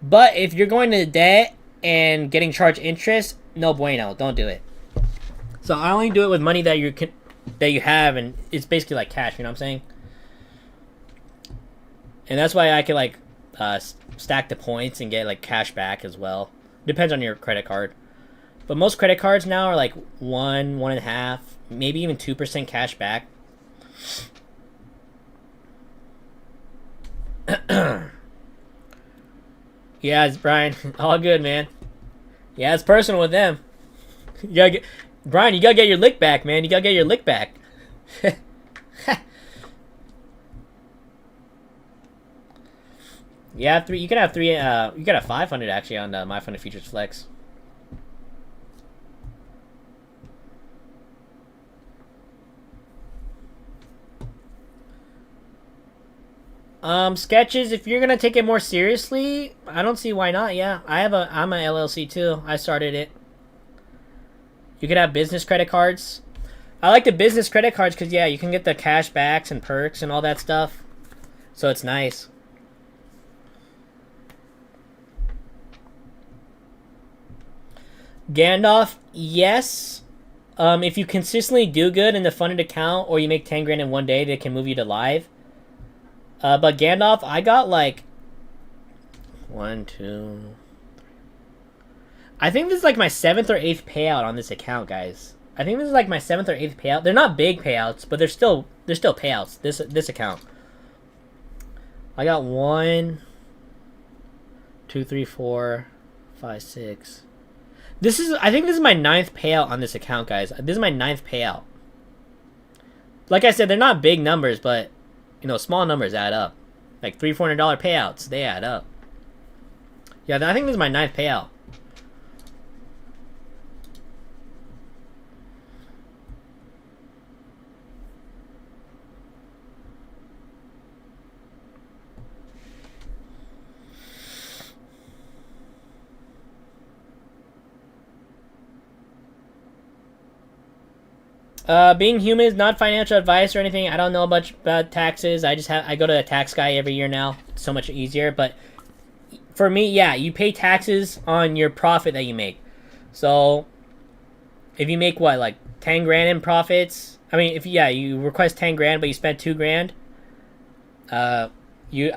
But if you're going to debt and getting charged interest, no bueno, don't do it. So I only do it with money that you have, and it's basically like cash, you know what I'm saying? And that's why I can like stack the points and get like cash back as well. Depends on your credit card. But most credit cards now are like 1.5, maybe even 2% cash back. Yeah, it's Brian. All good, man. Yeah, it's personal with them. You gotta get, Brian, you gotta get your lick back, man. You gotta get your lick back. Yeah, you can have 3. You can have 500 actually on MyFundedFutures Flex. Sketches, if you're gonna take it more seriously, I don't see why not. Yeah, I'm a LLC too. I started it. You could have business credit cards. I like the business credit cards because, yeah, you can get the cash backs and perks and all that stuff. So it's nice. Gandalf, yes. If you consistently do good in the funded account or you make 10 grand in one day, they can move you to live. But Gandalf, I got like 1, 2. I think this is like my 7th or 8th payout on this account, guys. I think this is like my 7th or 8th payout. They're not big payouts, but they're still payouts. This account. I got 1, 2, 3, 4, 5, 6. I think this is my 9th payout on this account, guys. This is my 9th payout. Like I said, they're not big numbers, but you know, small numbers add up. Like $300-$400 payouts, they add up. Yeah, I think this is my 9th payout. Being human is not financial advice or anything. I don't know much about taxes. I go to a tax guy every year now. It's so much easier. But for me, yeah, you pay taxes on your profit that you make. So if you make what, like 10 grand in profits? I mean, you request 10 grand, but you spend 2 grand. You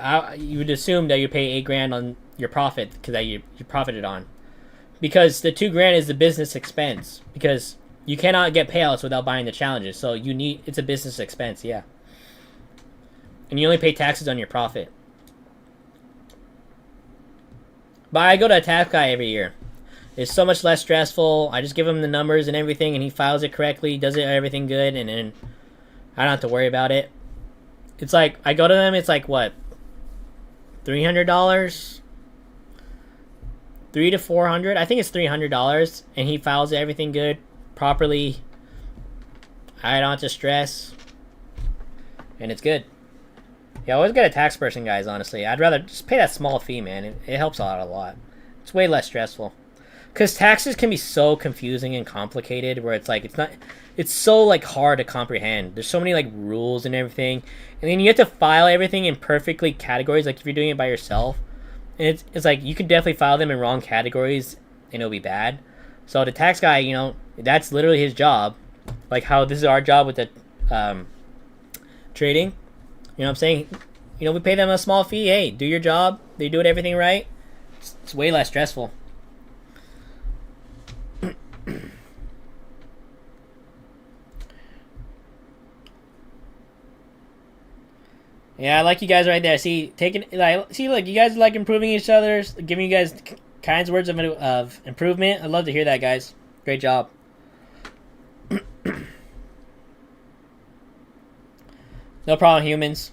would assume that you pay 8 grand on your profit because that you profited on, because the 2 grand is the business expense, because you cannot get payouts without buying the challenges. So it's a business expense, yeah. And you only pay taxes on your profit. But I go to a tax guy every year. It's so much less stressful. I just give him the numbers and everything, and he files it correctly, does everything good, and then I don't have to worry about it. It's like, I go to them, it's like, what? $300? $300 to $400? I think it's $300, and he files everything good, properly. I don't have to stress, and it's good. Yeah, always get a tax person, guys, honestly. I'd rather just pay that small fee, man. It helps out a lot. It's way less stressful. Because taxes can be so confusing and complicated, where it's like, it's so like hard to comprehend. There's so many like rules and everything. And then you have to file everything in perfectly categories, like if you're doing it by yourself. And it's like, you could definitely file them in wrong categories and it'll be bad. So the tax guy, you know, that's literally his job. Like how this is our job with the trading. You know what I'm saying? You know, we pay them a small fee. Hey, do your job. They do everything right. It's way less stressful. Yeah, I like you guys right there. See, look, you guys like improving each other, giving you guys kinds of words of improvement. I'd love to hear that, guys. Great job. No problem, humans.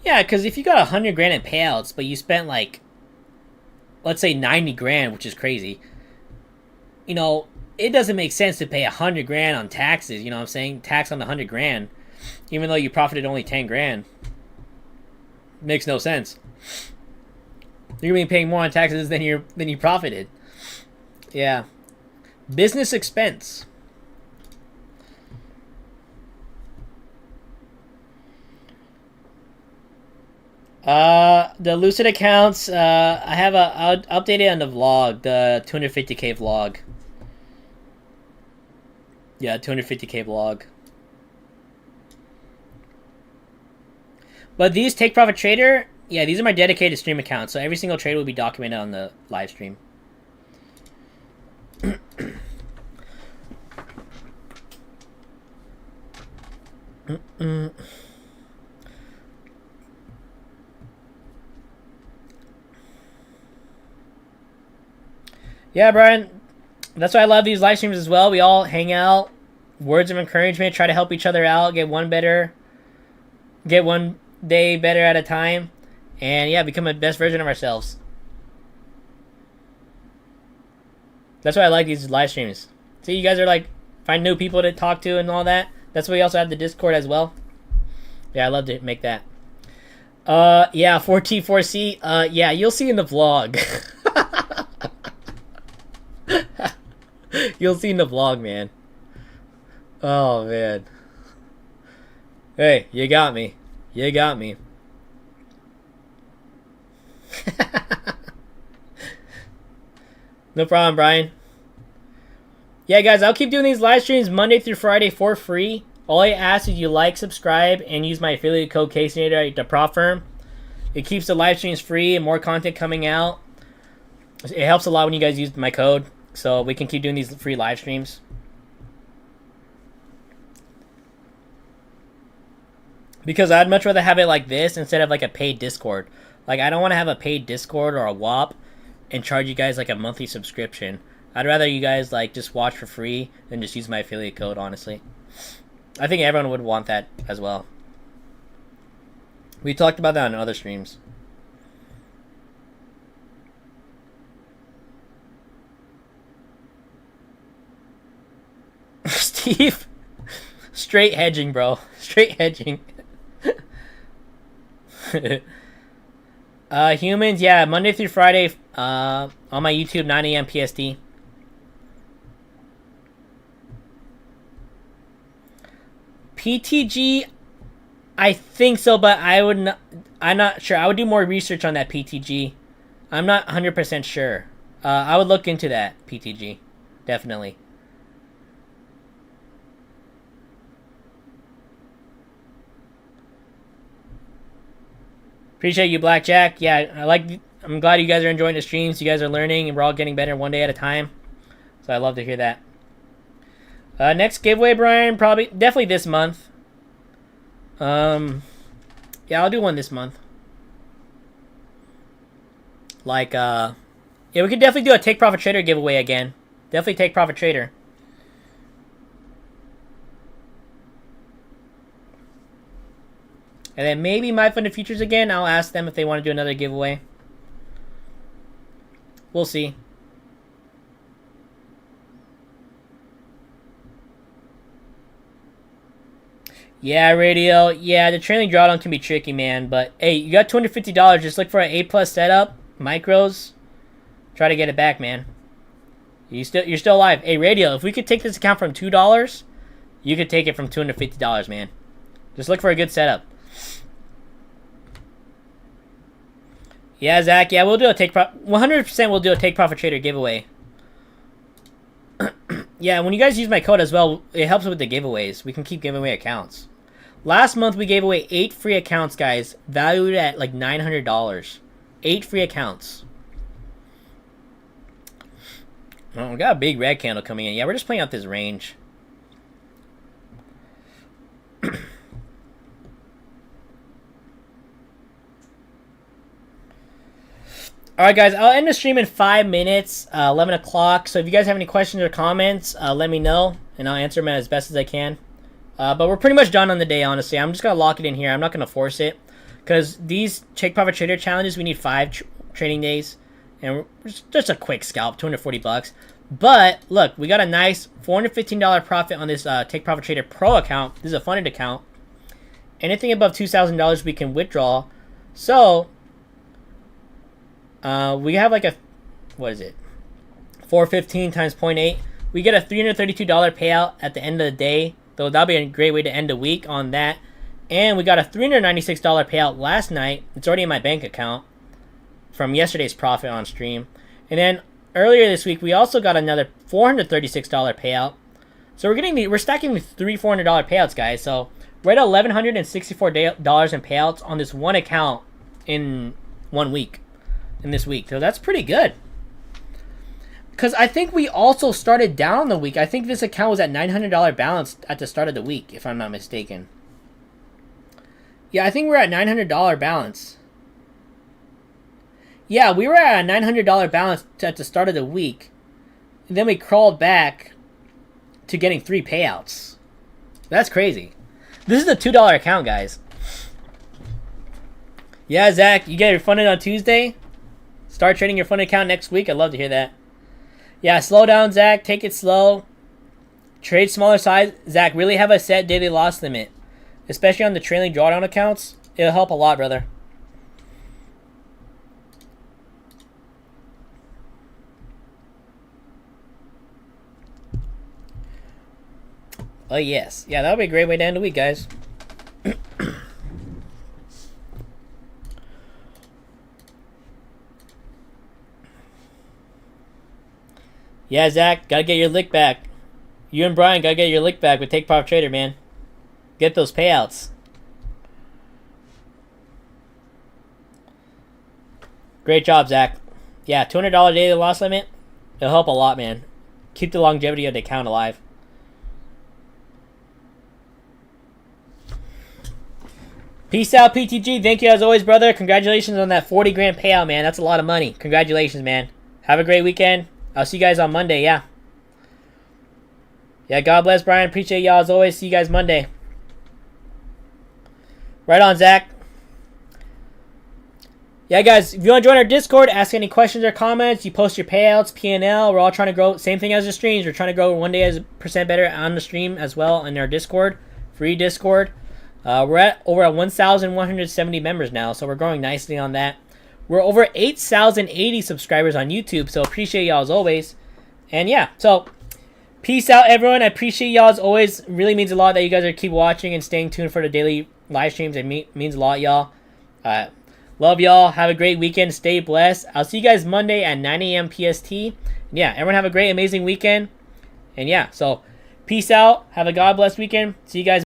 Yeah, because if you got 100 grand in payouts, but you spent like, let's say 90 grand, which is crazy, you know, it doesn't make sense to pay 100 grand on taxes. You know what I'm saying? Tax on the 100 grand, even though you profited only 10 grand. Makes no sense. You're gonna be paying more on taxes than you profited. Yeah, business expense. The Lucid accounts. I'll update it on the vlog, the 250k vlog. Yeah, 250k vlog. But these TakeProfitTrader, yeah, these are my dedicated stream accounts. So every single trade will be documented on the live stream. Yeah, Brian. That's why I love these live streams as well. We all hang out, words of encouragement, try to help each other out, get one day better at a time, and yeah, become the best version of ourselves. That's why I like these live streams. See, you guys are like, find new people to talk to and all that. That's why we also have the Discord as well. Yeah, I love to make that. Yeah, 4T4C. Yeah, you'll see in the vlog. You'll see in the vlog, man. Oh, man. Hey, you got me. You got me. No problem, Brian. Yeah, guys, I'll keep doing these live streams Monday through Friday for free. All I ask is you like, subscribe, and use my affiliate code Casinator at the prop firm. It keeps the live streams free and more content coming out. It helps a lot when you guys use my code, so we can keep doing these free live streams. Because I'd much rather have it like this instead of like a paid Discord. Like, I don't want to have a paid Discord or a WAP and charge you guys like a monthly subscription. I'd rather you guys like just watch for free than just use my affiliate code, honestly. I think everyone would want that as well. We talked about that on other streams. Steve, straight hedging, bro. Straight hedging. Humans, yeah, Monday through Friday on my YouTube, 9 a.m. PST. PTG, I think so, but I'm not sure. I would do more research on that PTG. I'm not 100% sure. I would look into that PTG, definitely. Appreciate you, Blackjack. Yeah, I'm glad you guys are enjoying the streams. You guys are learning, and we're all getting better one day at a time. So I love to hear that. Next giveaway, Brian, definitely this month. Yeah, I'll do one this month. Like, yeah, we could definitely do a TakeProfitTrader giveaway again. Definitely TakeProfitTrader. And then maybe MyFundedFutures again. I'll ask them if they want to do another giveaway. We'll see. Yeah, Radio. Yeah, the trailing drawdown can be tricky, man. But, hey, you got $250. Just look for an A+ setup. Micros. Try to get it back, man. You're still alive. Hey, Radio, if we could take this account from $2, you could take it from $250, man. Just look for a good setup. Yeah, Zach. Yeah, we'll do a 100% we'll do a TakeProfitTrader giveaway. Yeah, when you guys use my code as well, it helps with the giveaways. We can keep giving away accounts. Last month, we gave away 8 free accounts, guys, valued at like $900. 8 free accounts. Oh, we got a big red candle coming in. Yeah, we're just playing out this range. Alright, guys, I'll end the stream in 5 minutes, 11 o'clock. So if you guys have any questions or comments, let me know, and I'll answer them as best as I can. But we're pretty much done on the day, honestly. I'm just going to lock it in here. I'm not going to force it. Because these TakeProfitTrader challenges, we need 5 trading days. And just a quick scalp, $240. But, look, we got a nice $415 profit on this TakeProfitTrader Pro account. This is a funded account. Anything above $2,000 we can withdraw. So we have like a, what is it? 415 times 0.8. We get a $332 payout at the end of the day. So that'll be a great way to end the week on that. And we got a $396 payout last night. It's already in my bank account from yesterday's profit on stream. And then earlier this week, we also got another $436 payout. So we're stacking with 3 $400 payouts, guys. So we're at $1,164 in payouts on this one account in 1 week. In this week. So that's pretty good. Because I think we also started down the week. I think this account was at $900 balance at the start of the week, if I'm not mistaken. Yeah, I think we're at $900 balance. Yeah, we were at a $900 balance at the start of the week. And then we crawled back to getting 3 payouts. That's crazy. This is a $2 account, guys. Yeah, Zach, you get refunded on Tuesday? Start trading your funded account next week. I'd love to hear that. Yeah, slow down, Zach. Take it slow. Trade smaller size. Zach, really have a set daily loss limit. Especially on the trailing drawdown accounts. It'll help a lot, brother. Oh, yes. Yeah, that would be a great way to end the week, guys. Yeah, Zach, gotta get your lick back. You and Brian gotta get your lick back with TakeProfitTrader, man. Get those payouts. Great job, Zach. Yeah, $200 daily loss limit. It'll help a lot, man. Keep the longevity of the account alive. Peace out, PTG. Thank you as always, brother. Congratulations on that 40 grand payout, man. That's a lot of money. Congratulations, man. Have a great weekend. I'll see you guys on Monday, yeah. Yeah, God bless, Brian. Appreciate y'all as always. See you guys Monday. Right on, Zach. Yeah, guys, if you want to join our Discord, ask any questions or comments. You post your payouts, P&L. We're all trying to grow. Same thing as the streams. We're trying to grow one day as a % better on the stream as well in our Discord. Free Discord. We're at over 1,170 members now, so we're growing nicely on that. We're over 8,080 subscribers on YouTube, so appreciate y'all as always. And yeah, so peace out, everyone. I appreciate y'all as always. It really means a lot that you guys are keep watching and staying tuned for the daily live streams. It means a lot, y'all. Love y'all. Have a great weekend. Stay blessed. I'll see you guys Monday at 9 a.m. PST. Yeah, everyone have a great, amazing weekend. And yeah, so peace out. Have a God bless weekend. See you guys.